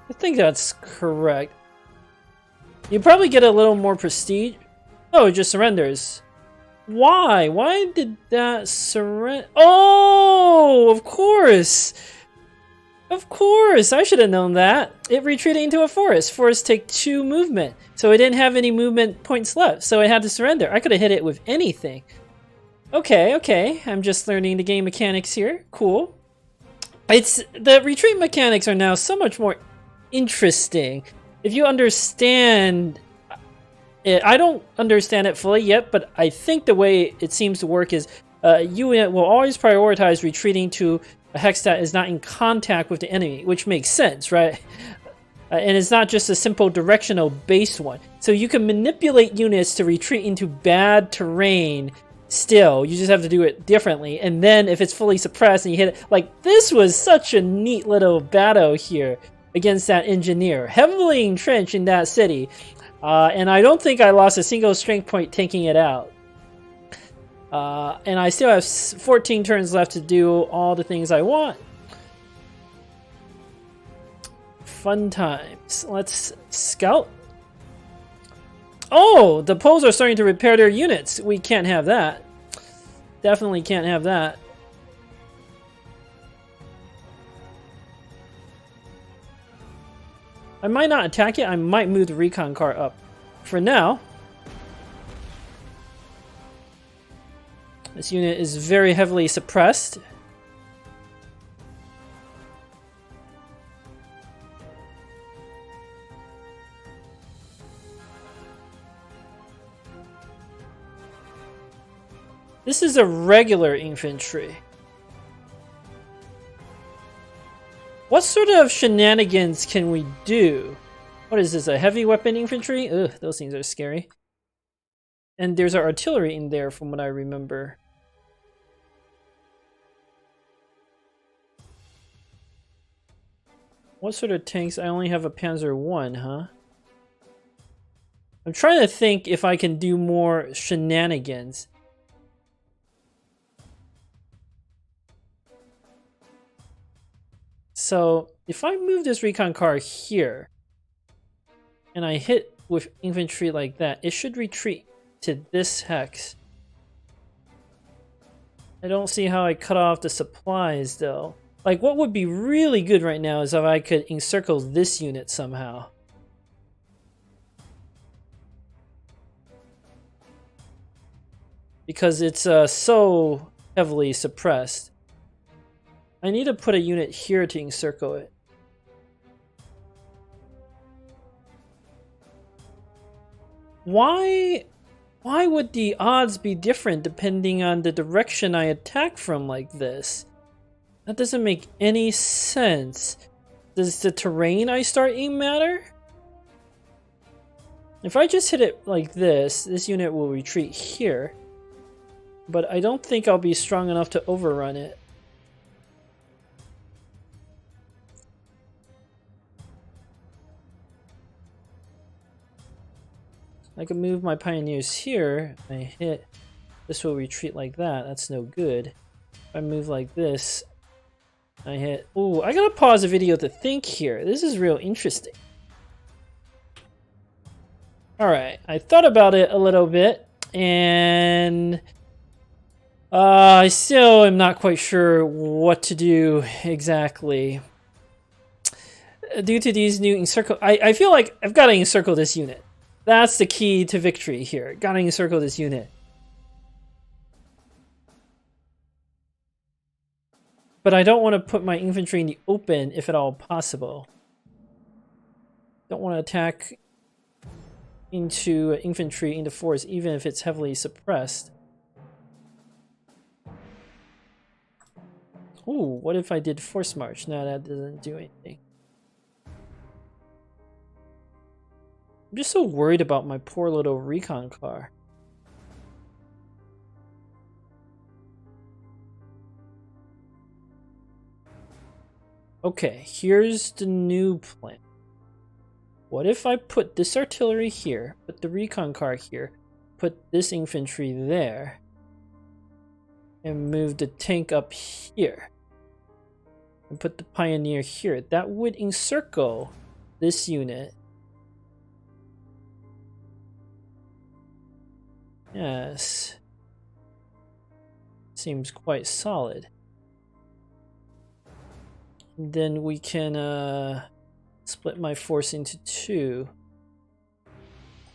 I think that's correct. You probably get a little more prestige. Oh, it just surrenders. Why? Why did that surrender? Oh, of course. Of course. I should have known that. It retreated into a forest. Forests take 2 movement. So it didn't have any movement points left. So it had to surrender. I could have hit it with anything. Okay, okay. I'm just learning the game mechanics here. Cool. The retreat mechanics are now so much more interesting. If you understand it, I don't understand it fully yet, but I think the way it seems to work is you will always prioritize retreating to a hex that is not in contact with the enemy, which makes sense, right? And it's not just a simple directional based one. So you can manipulate units to retreat into bad terrain still. You just have to do it differently. And then if it's fully suppressed and you hit it, like this was such a neat little battle here against that engineer. Heavily entrenched in that city. And I don't think I lost a single strength point taking it out. And I still have 14 turns left to do all the things I want. Fun times. Let's scout. Oh, the Poles are starting to repair their units. We can't have that. Definitely can't have that. I might not attack it. I might move the recon car up. For now, this unit is very heavily suppressed. This is a regular infantry. What sort of shenanigans can we do? What is this, a heavy weapon infantry? Ugh, those things are scary. And there's our artillery in there from what I remember. What sort of tanks? I only have a Panzer 1, huh? I'm trying to think if I can do more shenanigans. So, if I move this recon car here, and I hit with infantry like that, it should retreat to this hex. I don't see how I cut off the supplies, though. Like, what would be really good right now is if I could encircle this unit somehow. Because it's so heavily suppressed. I need to put a unit here to encircle it. Why would the odds be different depending on the direction I attack from like this? That doesn't make any sense. Does the terrain I start in matter? If I just hit it like this unit will retreat here. But I don't think I'll be strong enough to overrun it. I can move my pioneers here. I hit. This will retreat like that. That's no good. If I move like this, I hit. Ooh, I gotta pause the video to think here. This is real interesting. Alright, I thought about it a little bit, and I still am not quite sure what to do exactly. Due to these new encircle, I feel like I've got to encircle this unit. That's the key to victory here. Gotta encircle this unit. But I don't want to put my infantry in the open if at all possible. Don't want to attack into infantry into force even if it's heavily suppressed. Ooh, what if I did force march? No, that doesn't do anything. I'm just so worried about my poor little recon car. Okay, here's the new plan. What if I put this artillery here, put the recon car here, put this infantry there, and move the tank up here, and put the pioneer here? That would encircle this unit. Yes. Seems quite solid. Then we can split my force into two.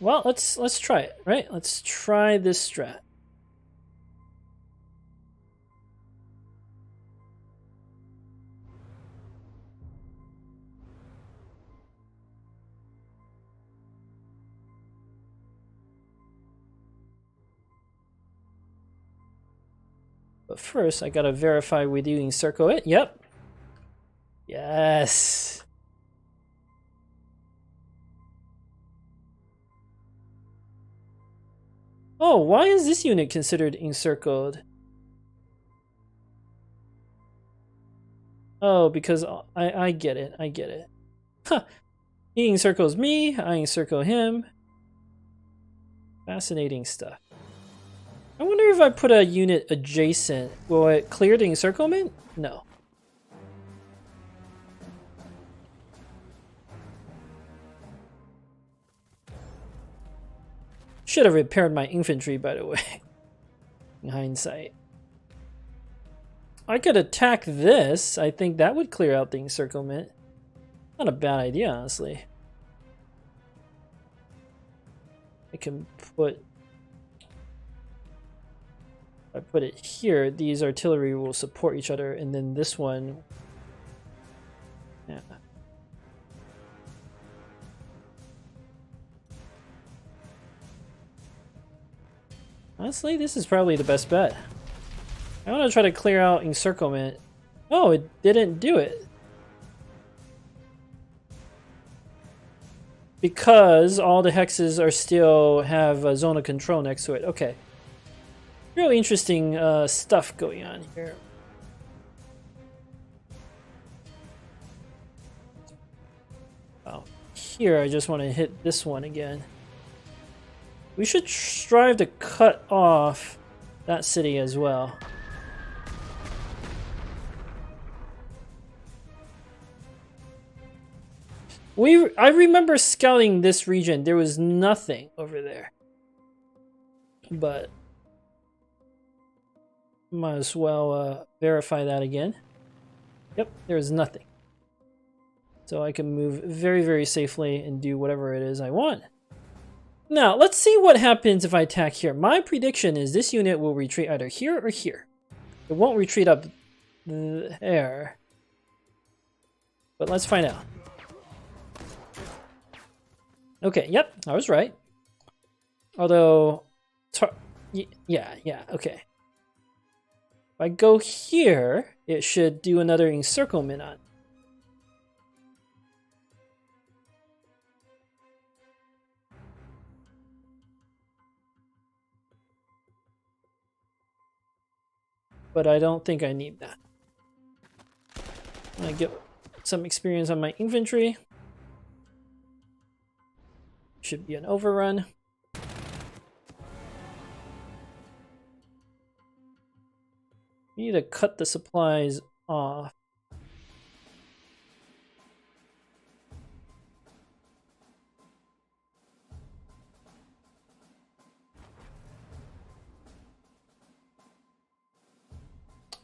Well, let's try it, right? Let's try this strat. But first, I gotta verify we do encircle it. Yep. Yes. Oh, why is this unit considered encircled? Oh, because I get it. I get it. Huh. He encircles me. I encircle him. Fascinating stuff. I wonder if I put a unit adjacent, will it clear the encirclement? No. Should have repaired my infantry, by the way. In hindsight. I could attack this. I think that would clear out the encirclement. Not a bad idea, honestly. I can put... If I put it here, these artillery will support each other, and then this one... Yeah. Honestly, this is probably the best bet. I want to try to clear out encirclement. Oh, it didn't do it. Because all the hexes are still have a zone of control next to it. Okay. Really interesting stuff going on here. Oh, here I just want to hit this one again. We should strive to cut off that city as well. I remember scouting this region. There was nothing over there. But might as well verify that again. Yep, there's nothing. So I can move very, very safely and do whatever it is I want. Now, let's see what happens if I attack here. My prediction is this unit will retreat either here or here. It won't retreat up there. But let's find out. Okay, yep, I was right. Although, yeah, okay. If I go here, it should do another encirclement on. But I don't think I need that. I get some experience on my infantry. Should be an overrun. We need to cut the supplies off.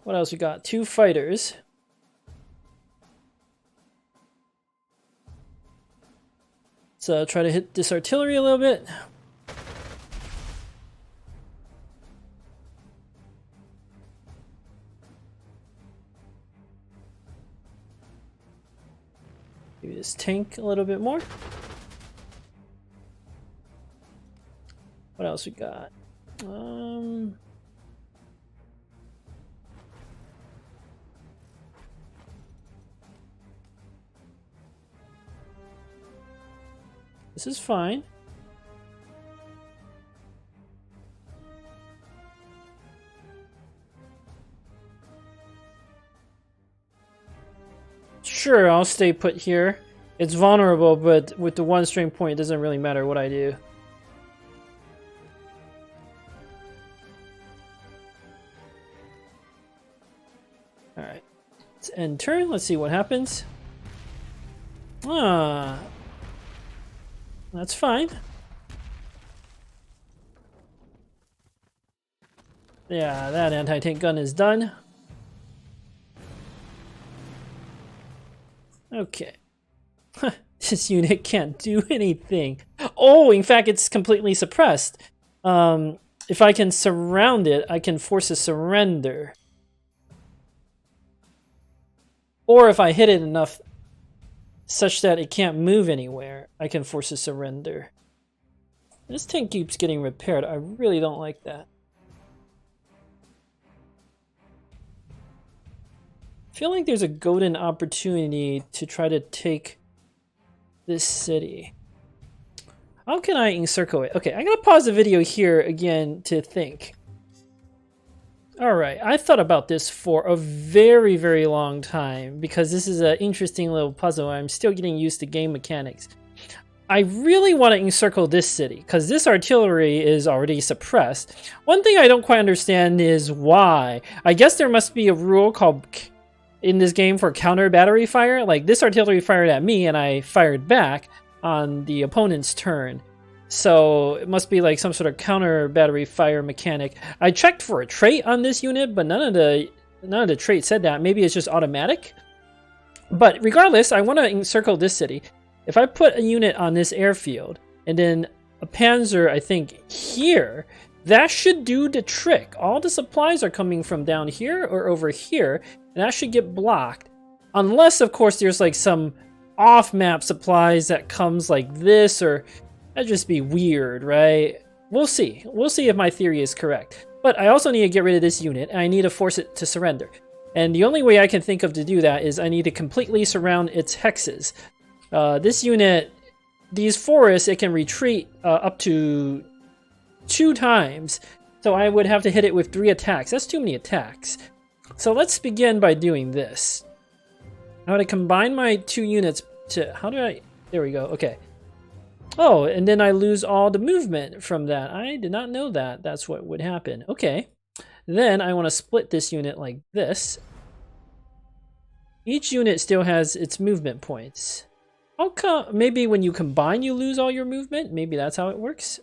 What else we got? 2 fighters. Let's try to hit this artillery a little bit. Maybe this tank a little bit more. What else we got? This is fine. Sure, I'll stay put here. It's vulnerable, but with the 1 string point, it doesn't really matter what I do. Alright. Let's end turn. Let's see what happens. That's fine. Yeah, that anti-tank gun is done. Okay. This unit can't do anything. Oh, in fact, it's completely suppressed. If I can surround it, I can force a surrender. Or if I hit it enough such that it can't move anywhere, I can force a surrender. This tank keeps getting repaired. I really don't like that. feel like there's a golden opportunity to try to take this city. How can I encircle it? Okay, I'm gonna pause the video here again to think. Alright, I thought about this for a very, very long time because this is an interesting little puzzle. I'm still getting used to game mechanics. I really want to encircle this city because this artillery is already suppressed. One thing I don't quite understand is why. I guess there must be a rule called in this game for counter battery fire. Like this artillery fired at me and I fired back on the opponent's turn. So it must be like some sort of counter battery fire mechanic. I checked for a trait on this unit, but none of the traits said that. Maybe it's just automatic. But regardless, I want to encircle this city. If I put a unit on this airfield and then a Panzer, I think here, that should do the trick. All the supplies are coming from down here or over here, and that should get blocked. Unless, of course, there's like some off-map supplies that comes like this, or that'd just be weird, right? We'll see. We'll see if my theory is correct. But I also need to get rid of this unit, and I need to force it to surrender. And the only way I can think of to do that is I need to completely surround its hexes. This unit, these forests, it can retreat up to 2 times. So I would have to hit it with 3 attacks. That's too many attacks. So let's begin by doing this. I'm going to combine my 2 units to... How do I... There we go. Okay. Oh, and then I lose all the movement from that. I did not know that. That's what would happen. Okay. Then I want to split this unit like this. Each unit still has its movement points. How come? Maybe when you combine, you lose all your movement? Maybe that's how it works.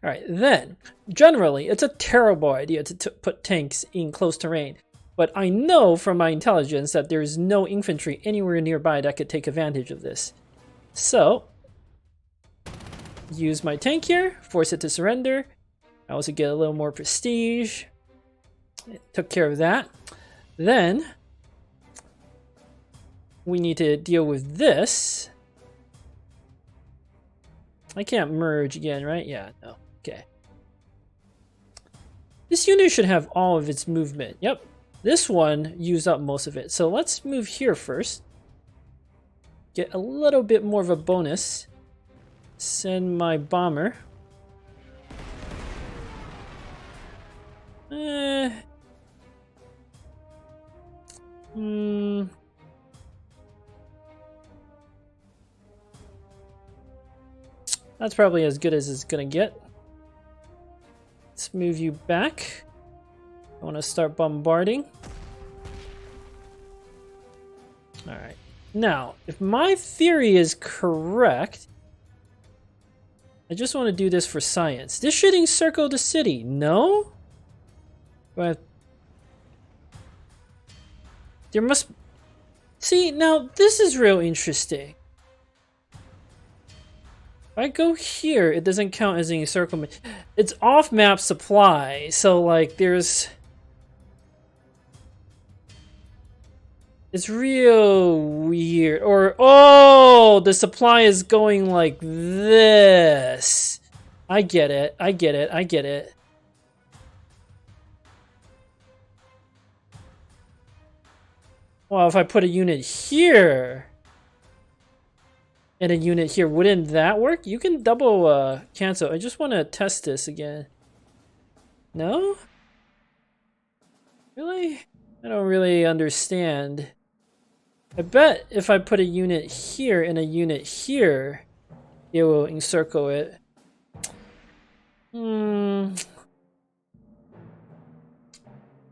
Alright, then, generally, it's a terrible idea to put tanks in close terrain. But I know from my intelligence that there's no infantry anywhere nearby that could take advantage of this. So, use my tank here, force it to surrender. I also get a little more prestige. It took care of that. Then, we need to deal with this. I can't merge again, right? Yeah, no. Okay. This unit should have all of its movement. Yep. This one used up most of it. So let's move here first. Get a little bit more of a bonus. Send my bomber. That's probably as good as it's gonna get. Let's move you back. I want to start bombarding. Alright. Now, if my theory is correct, I just want to do this for science. This should encircle the city, no? But there must... See, now this is real interesting. If I go here, it doesn't count as an encirclement. It's off-map supply, so like there's... It's real weird. Or, oh, the supply is going like this. I get it, I get it, I get it. Well, if I put a unit here and a unit here, wouldn't that work? You can double cancel. I just want to test this again. No? Really? I don't really understand. I bet if I put a unit here and a unit here, it will encircle it. It's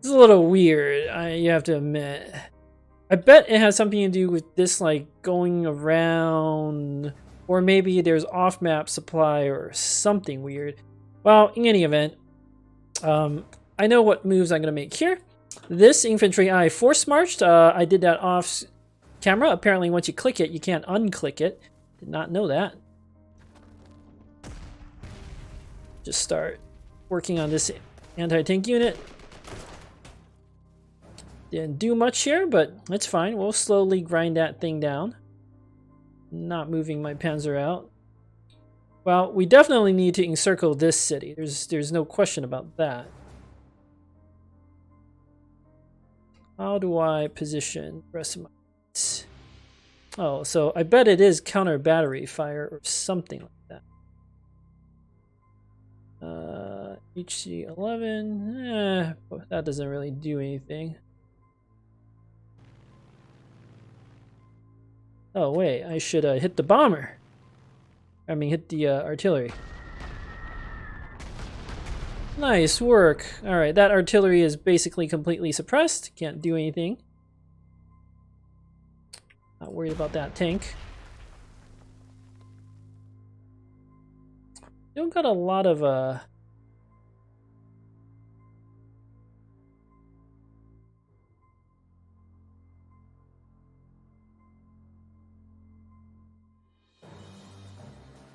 a little weird, you have to admit. I bet it has something to do with this, like, going around, or maybe there's off-map supply or something weird. Well, in any event, I know what moves I'm going to make here. This infantry I force marched. I did that off camera. Apparently, once you click it, you can't unclick it. Did not know that. Just start working on this anti-tank unit. Didn't do much here, but it's fine. We'll slowly grind that thing down. Not moving my Panzer out. Well, we definitely need to encircle this city. There's no question about that. How do I position the rest of my units? Oh, so I bet it is counter battery fire or something like that. HC-11, that doesn't really do anything. Oh wait, I should hit the bomber. I mean, hit the artillery. Nice work. All right, that artillery is basically completely suppressed. Can't do anything. Not worried about that tank. Still got a lot of I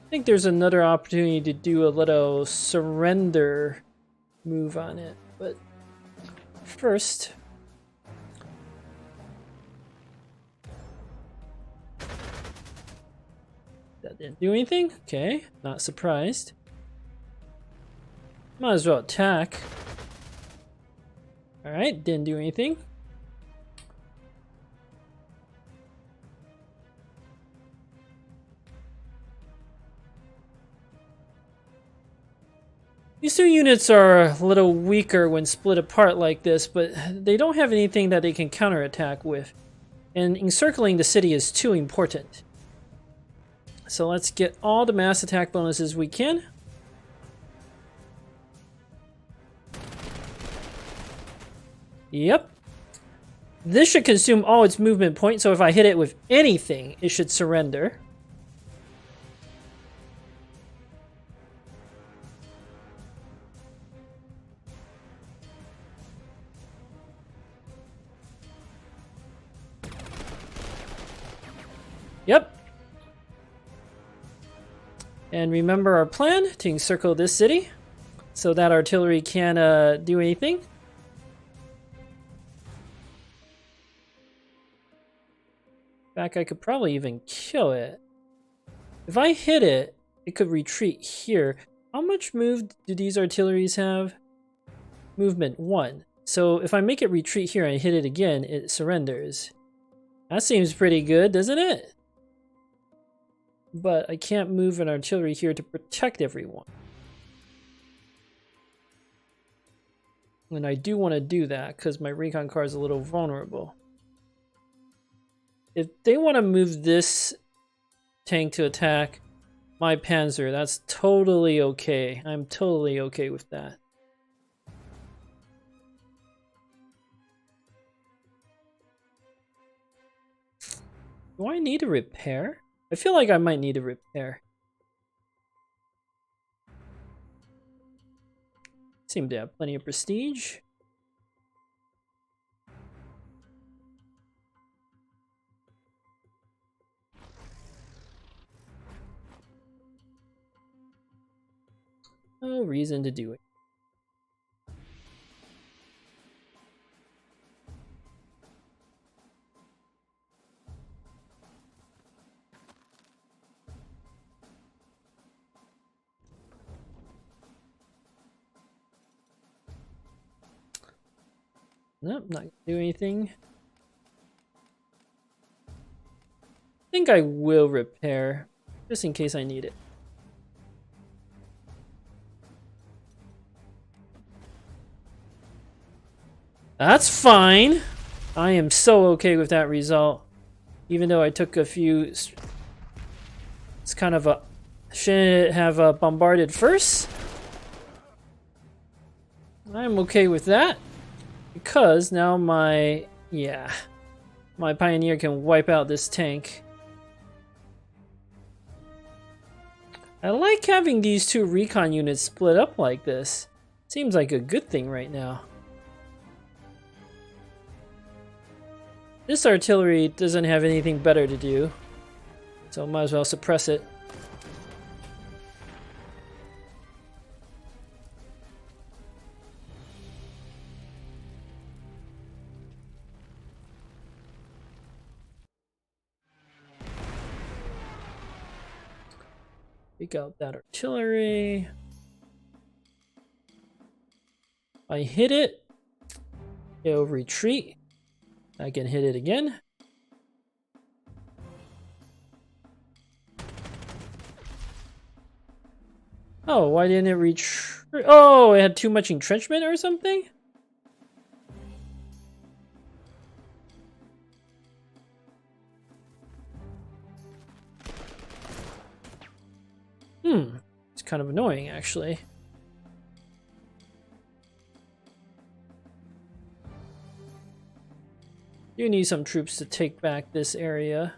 think there's another opportunity to do a little surrender move on it, but first that didn't do anything. Okay, not surprised. Might as well attack. All right, didn't do anything. These two units are a little weaker when split apart like this, but they don't have anything that they can counterattack with. And encircling the city is too important. So let's get all the mass attack bonuses we can. Yep. This should consume all its movement points, so if I hit it with anything, it should surrender. Yep. And remember our plan to encircle this city so that artillery can't do anything. In fact, I could probably even kill it. If I hit it, it could retreat here. How much move do these artilleries have? Movement 1. So if I make it retreat here and hit it again, it surrenders. That seems pretty good, doesn't it? But I can't move an artillery here to protect everyone. And I do want to do that because my recon car is a little vulnerable. If they want to move this tank to attack my Panzer, that's totally okay. I'm totally okay with that. Do I need a repair? I feel like I might need a repair. Seem to have plenty of prestige. No reason to do it. Nope, not gonna do anything. I think I will repair, just in case I need it. That's fine. I am so okay with that result. Even though I took a few... It's kind of a... Shouldn't have bombarded first? I'm okay with that. Because now my... Yeah. My Pioneer can wipe out this tank. I like having these two recon units split up like this. Seems like a good thing right now. This artillery doesn't have anything better to do, so might as well suppress it. Pick out that artillery. I hit it, it'll retreat. I can hit it again. Oh, why didn't it reach? Oh, it had too much entrenchment or something? It's kind of annoying, actually. You need some troops to take back this area.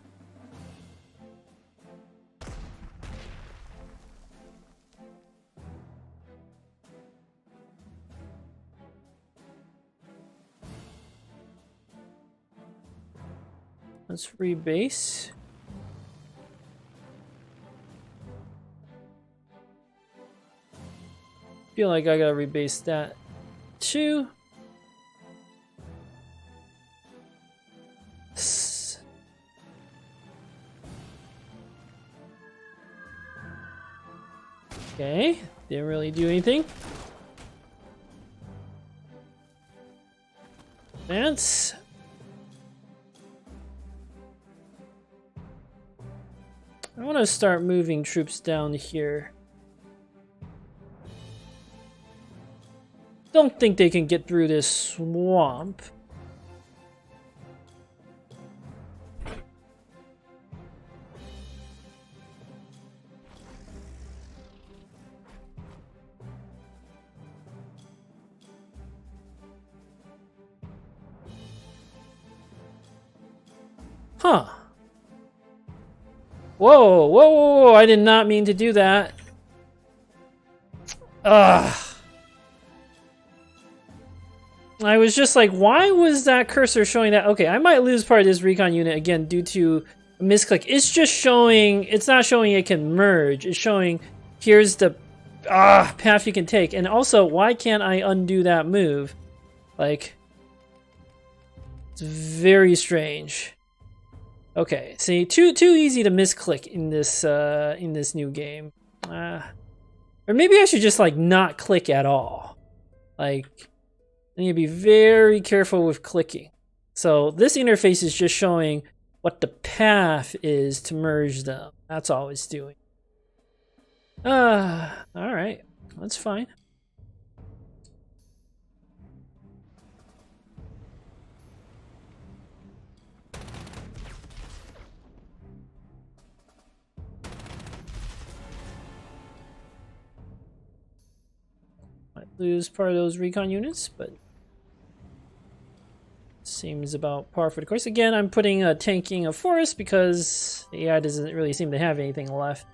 Let's rebase. Feel like I gotta rebase that too. Okay, didn't really do anything. Advance. I want to start moving troops down here. Don't think they can get through this swamp. Huh. Whoa, whoa, whoa, whoa, I did not mean to do that. Ugh. I was just like, why was that cursor showing that? Okay, I might lose part of this recon unit again due to a misclick. It's just showing, it's not showing it can merge. It's showing here's the path you can take. And also, why can't I undo that move? Like, it's very strange. Okay, see, too easy to misclick in this new game. Or maybe I should just like not click at all. Like, I need to be very careful with clicking. So this interface is just showing what the path is to merge them. That's all it's doing. All right, that's fine. Might lose part of those recon units, but seems about par for the course. Again, I'm putting a tanking of forest because the AI doesn't really seem to have anything left.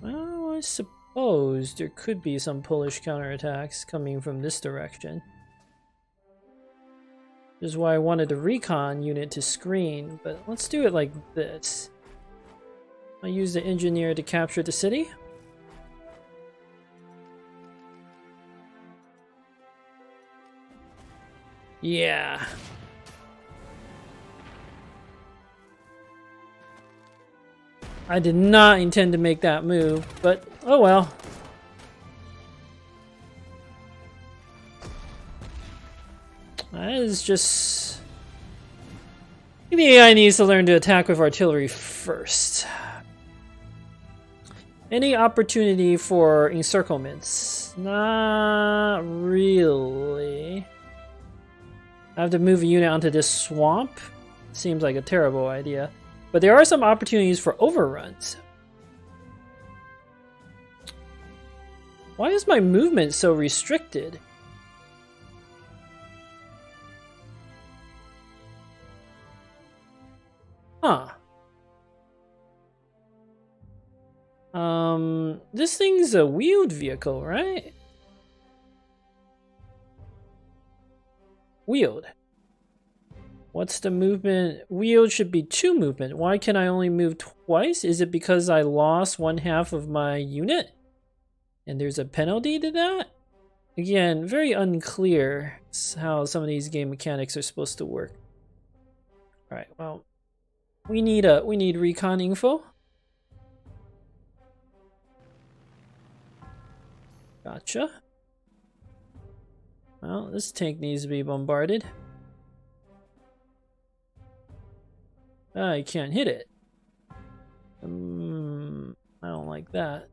Well, I suppose there could be some Polish counterattacks coming from this direction. This is why I wanted the recon unit to screen, but let's do it like this. I'll use the engineer to capture the city. Yeah. I did not intend to make that move, but oh well. That is just... the AI needs to learn to attack with artillery first. Any opportunity for encirclements? Not really. I have to move a unit onto this swamp? Seems like a terrible idea. But there are some opportunities for overruns. Why is my movement so restricted? Huh. This thing's a wheeled vehicle, right? Wheeled. What's the movement? Wheeled should be 2 movement. Why can I only move twice? Is it because I lost 1/2 of my unit? And there's a penalty to that? Again, very unclear how some of these game mechanics are supposed to work. Alright, well, we need recon info. Gotcha. Well, this tank needs to be bombarded. I can't hit it. I don't like that.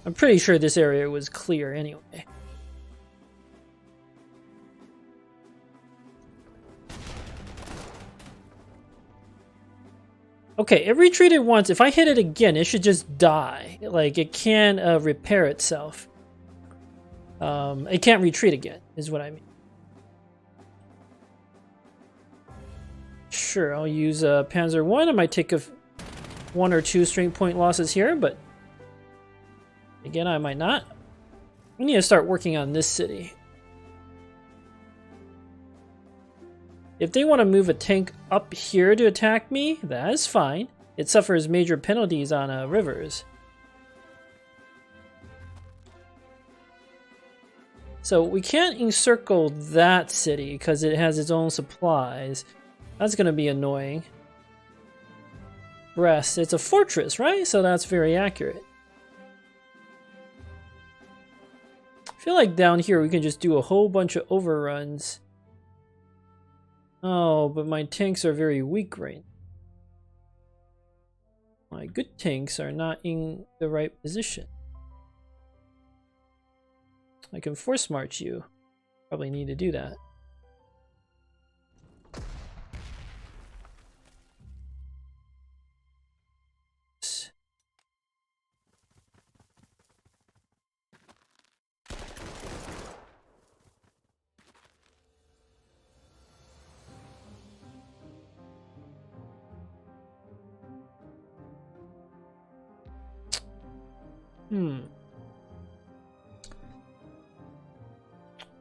I'm pretty sure this area was clear anyway. Okay, it retreated once. If I hit it again, it should just die. Like, it can repair itself. It can't retreat again, is what I mean. Sure, I'll use Panzer 1. I might take one or two strength point losses here, but again, I might not. We need to start working on this city. If they want to move a tank up here to attack me, that is fine. It suffers major penalties on rivers. So we can't encircle that city because it has its own supplies. That's going to be annoying. Brest, it's a fortress, right? So that's very accurate. I feel like down here we can just do a whole bunch of overruns. Oh, but my tanks are very weak right now. My good tanks are not in the right position. I can force march you. Probably need to do that.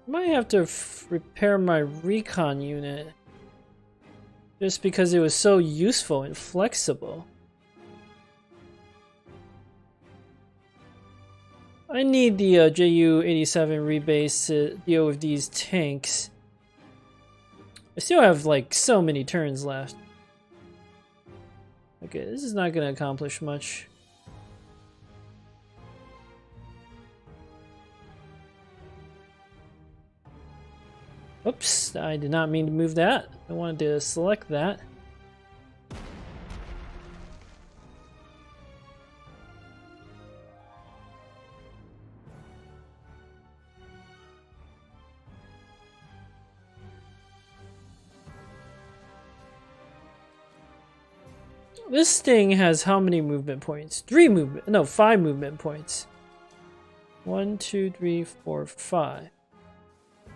Might have to repair my recon unit. Just because it was so useful and flexible. I need the Ju-87 rebase to deal with these tanks. I still have like so many turns left. Okay, this is not going to accomplish much. Oops, I did not mean to move that. I wanted to select that. This thing has how many movement points? 5 movement points. 1, 2, 3, 4, 5.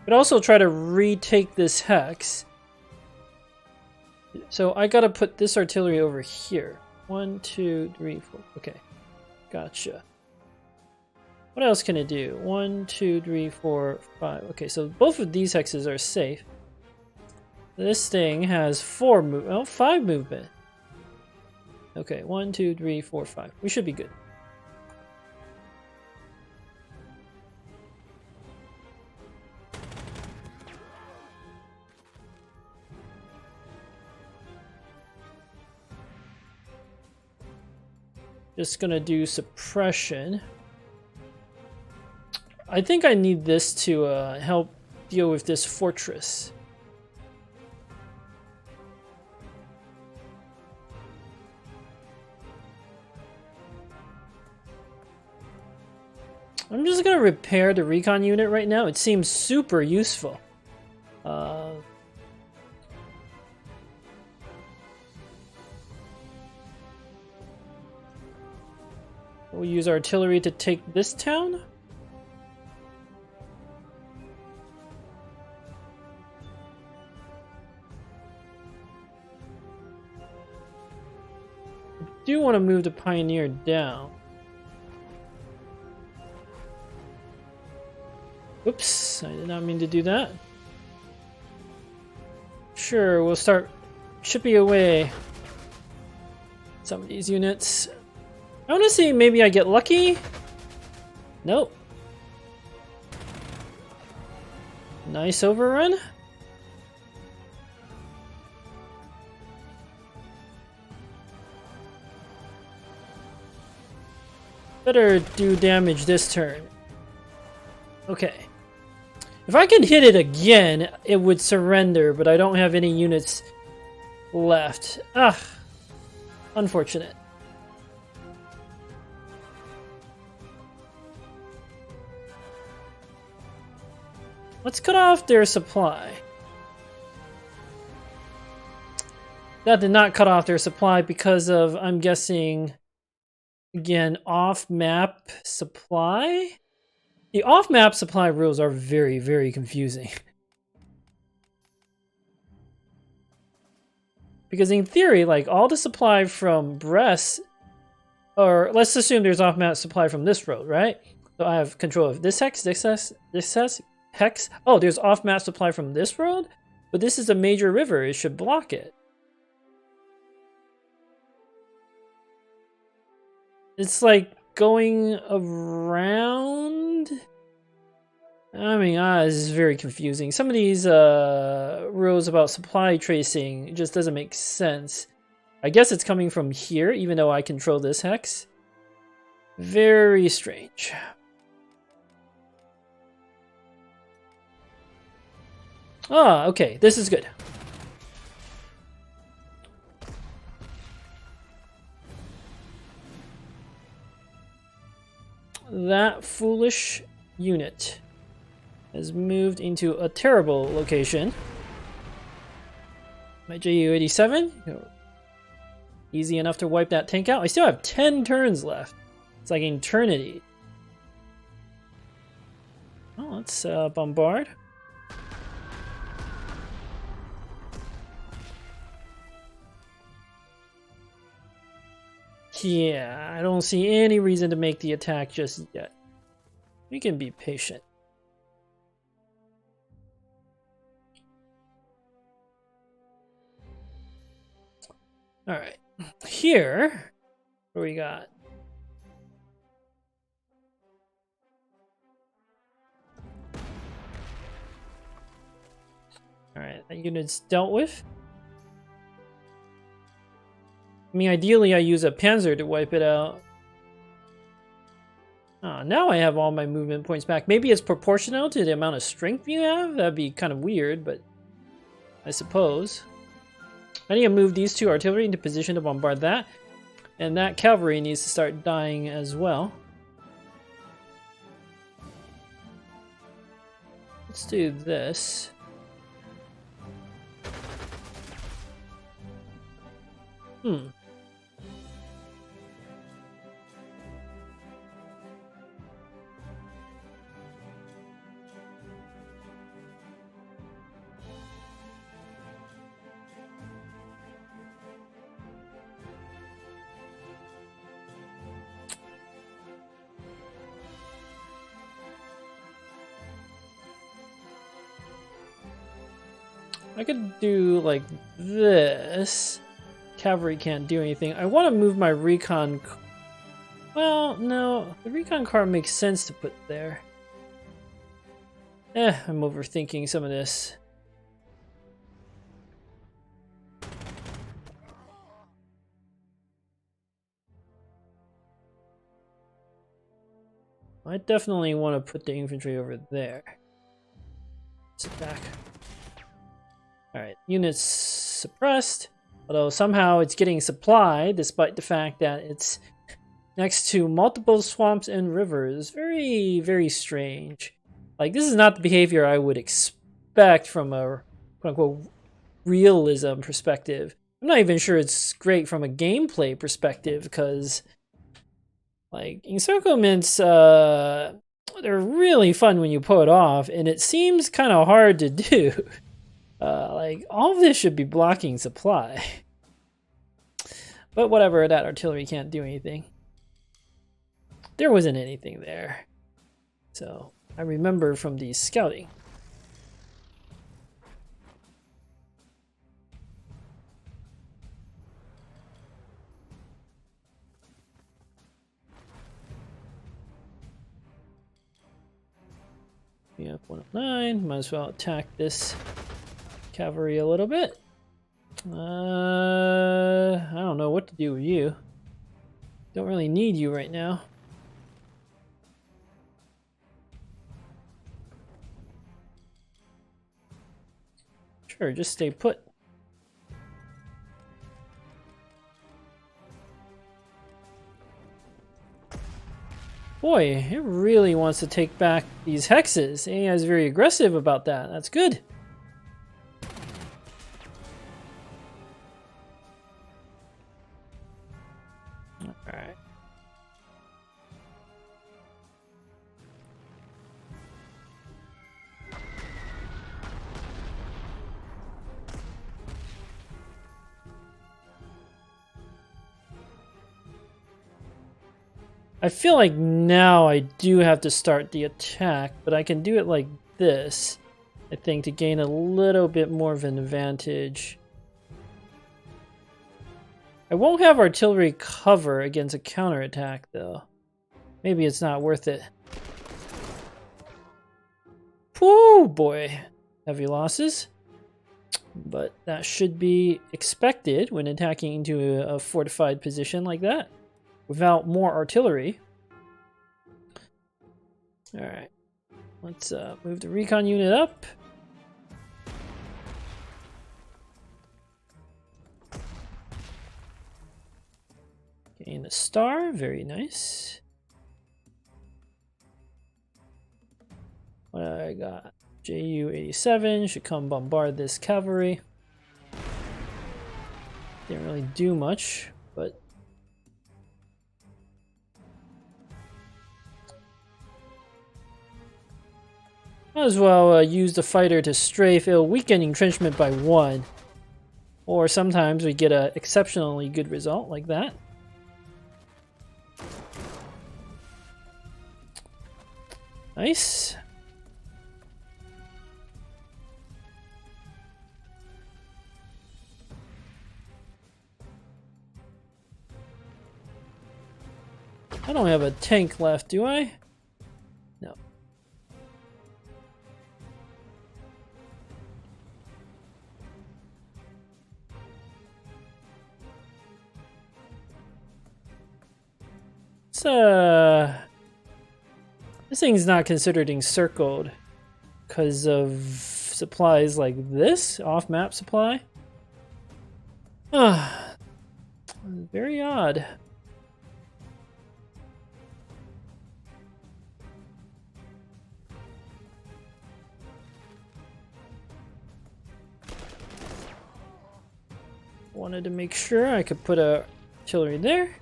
But also try to retake this hex. So I gotta put this artillery over here. 1, 2, 3, 4. Okay, gotcha. What else can it do? 1, 2, 3, 4, 5. Okay, so both of these hexes are safe. This thing has 5 movement. Okay, 1, 2, 3, 4, 5. We should be good. Just gonna do suppression. I think I need this to help deal with this fortress. I'm just gonna repair the recon unit right now. It seems super useful. We'll use artillery to take this town. I do want to move the Pioneer down. Whoops, I did not mean to do that. Sure, we'll start chipping away some of these units. I want to see maybe I get lucky. Nope. Nice overrun. Better do damage this turn. Okay. If I could hit it again, it would surrender, but I don't have any units left. Ah, unfortunate. Let's cut off their supply. That did not cut off their supply because of, I'm guessing, again, off-map supply? The off-map supply rules are very, very confusing. Because in theory, like, all the supply from Brest, or let's assume there's off-map supply from this road, right? So I have control of this hex, hex. Oh, there's off-map supply from this road? But this is a major river, it should block it. It's like going around. I mean, this is very confusing. Some of these rules about supply tracing just doesn't make sense. I guess it's coming from here, even though I control this hex. Very strange. Ah, okay, this is good. That foolish unit has moved into a terrible location. My Ju-87, easy enough to wipe that tank out. I still have 10 turns left. It's like an eternity. Oh, let's bombard. Yeah, I don't see any reason to make the attack just yet. We can be patient. Alright, here, what do we got? Alright, that unit's dealt with. I mean, ideally I use a Panzer to wipe it out. Oh, now I have all my movement points back. Maybe it's proportional to the amount of strength you have? That'd be kind of weird, but I suppose. I need to move these two artillery into position to bombard that. And that cavalry needs to start dying as well. Let's do this. I could do like this. Cavalry can't do anything. I want to move my recon. Well, no. The recon car makes sense to put there. I'm overthinking some of this. I definitely want to put the infantry over there. Sit back. Alright, units suppressed. Although somehow it's getting supply, despite the fact that it's next to multiple swamps and rivers. Very, very strange. Like, this is not the behavior I would expect from a quote-unquote realism perspective. I'm not even sure it's great from a gameplay perspective, because like, encirclements, they're really fun when you pull it off, and it seems kind of hard to do. Like, all of this should be blocking supply. But whatever, that artillery can't do anything. There wasn't anything there. So, I remember from the scouting. We have 109. Might as well attack this cavalry a little bit. I don't know what to do with you. Don't really need you right now. Sure, just stay put. Boy, it really wants to take back these hexes. AI is very aggressive about that. That's good. Alright. I feel like now I do have to start the attack, but I can do it like this, I think, to gain a little bit more of an advantage. I won't have artillery cover against a counterattack, though. Maybe it's not worth it. Whoo, boy. Heavy losses. But that should be expected when attacking into a fortified position like that. Without more artillery. Alright. Let's move the recon unit up. Gain a star. Very nice. What I got? JU-87 should come bombard this cavalry. Didn't really do much, but might as well use the fighter to strafe. It'll weaken entrenchment by 1. Or sometimes we get an exceptionally good result like that. Nice. I don't have a tank left, do I? No. This thing's not considered encircled because of supplies like this, off-map supply. Very odd. Wanted to make sure I could put a artillery there.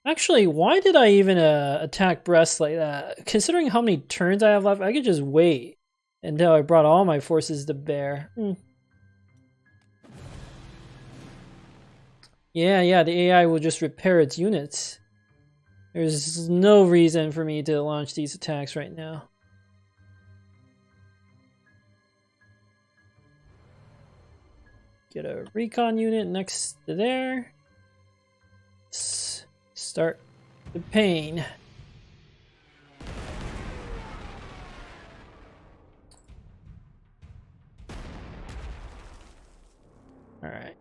Actually, why did I even attack Brest like that? Considering how many turns I have left, I could just wait until I brought all my forces to bear. Yeah, the AI will just repair its units. There's no reason for me to launch these attacks right now. Get a recon unit next to there. Start the pain. Alright.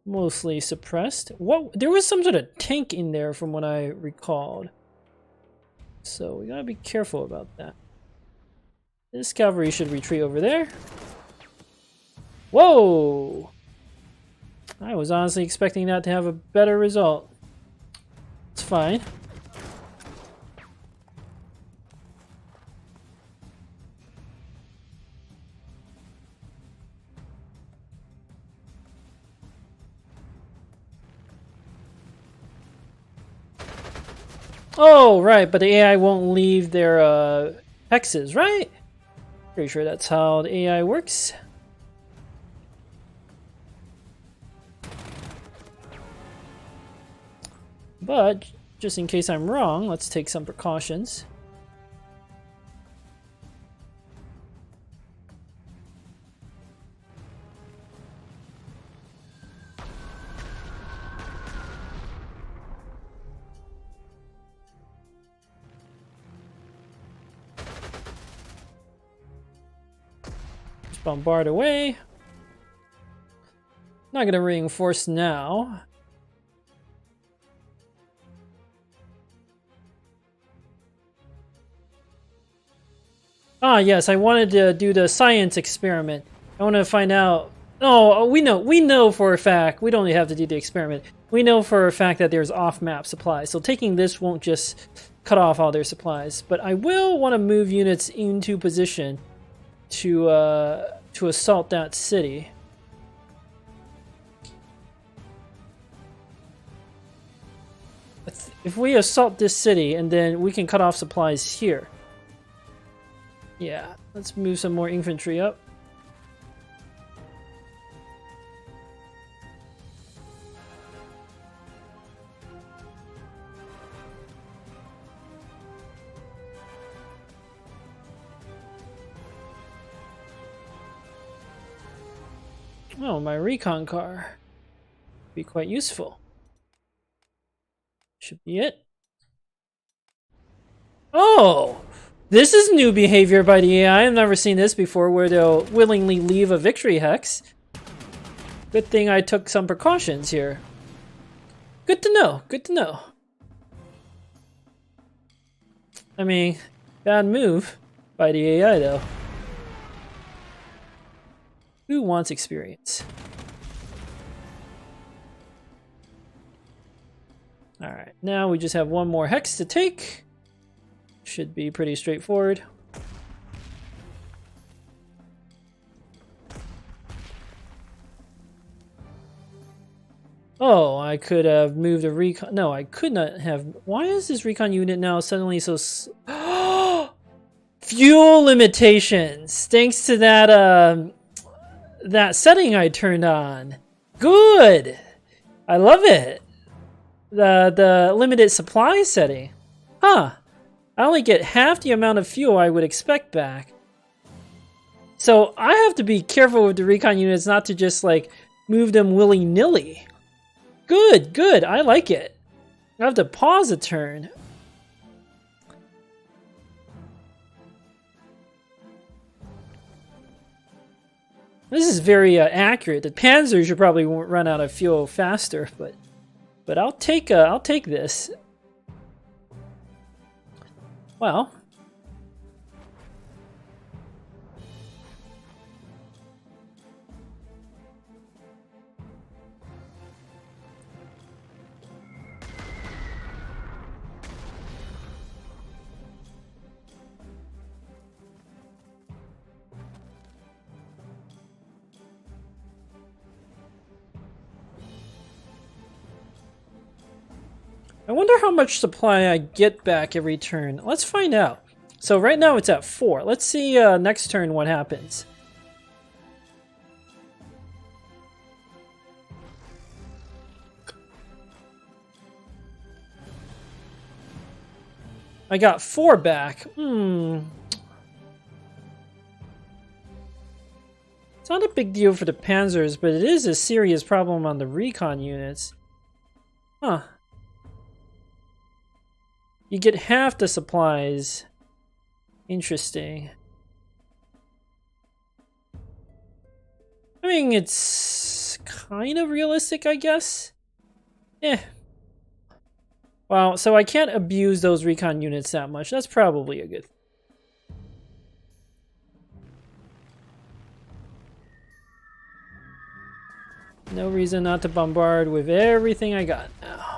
Mostly suppressed. What? There was some sort of tank in there from what I recalled. So we gotta be careful about that. This cavalry should retreat over there. Whoa! I was honestly expecting that to have a better result. It's fine. Oh, right, but the AI won't leave their hexes, right? Pretty sure that's how the AI works. But just in case I'm wrong, let's take some precautions. Just bombard away. Not going to reinforce now. Ah, yes, I wanted to do the science experiment. I want to find out. Oh, we know for a fact. We don't have to do the experiment. We know for a fact that there's off-map supplies. So taking this won't just cut off all their supplies. But I will want to move units into position to assault that city. If we assault this city, and then we can cut off supplies here. Yeah, let's move some more infantry up. Oh, my recon car. Be quite useful. Should be it. Oh! This is new behavior by the AI. I've never seen this before, where they'll willingly leave a victory hex. Good thing I took some precautions here. Good to know. Good to know. I mean, bad move by the AI, though. Who wants experience? Alright, now we just have one more hex to take. Should be pretty straightforward. Oh, I could have moved a recon. No, I could not have. Why is this recon unit now suddenly so... Fuel limitations! Thanks to that, that setting I turned on. Good! I love it! The limited supply setting. Huh. I only get half the amount of fuel I would expect back. So I have to be careful with the recon units not to just like move them willy-nilly. Good, good. I like it. I have to pause a turn. This is very accurate. The Panzer should probably run out of fuel faster, but I'll take this. Well, I wonder how much supply I get back every turn. Let's find out. So right now it's at 4. Let's see next turn what happens. I got 4 back. It's not a big deal for the Panzers, but it is a serious problem on the recon units. Huh. You get half the supplies. Interesting. I mean, it's kind of realistic, I guess. Well, so I can't abuse those recon units that much. That's probably a good thing. No reason not to bombard with everything I got now.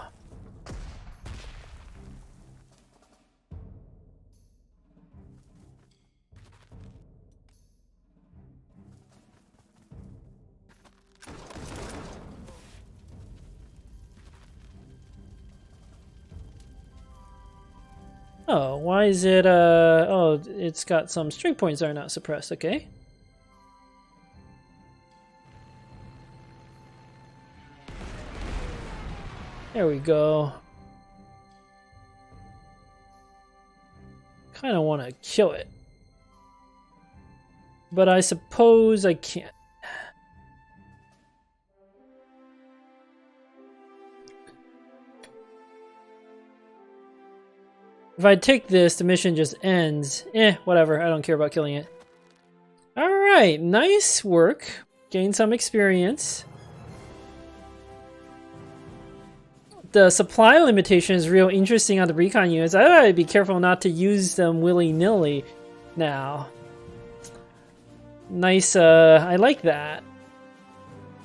Oh, why is it, oh, it's got some string points are not suppressed, okay. There we go. kind of want to kill it. But I suppose I can't. If I take this, the mission just ends. Whatever. I don't care about killing it. Alright, nice work. Gain some experience. The supply limitation is real interesting on the recon units. I gotta be careful not to use them willy-nilly now. Nice, I like that.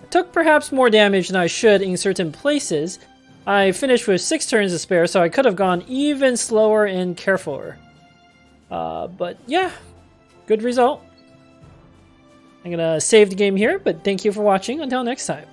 I took perhaps more damage than I should in certain places. I finished with 6 turns to spare, so I could have gone even slower and carefuler. But yeah, good result. I'm gonna save the game here, but thank you for watching. Until next time.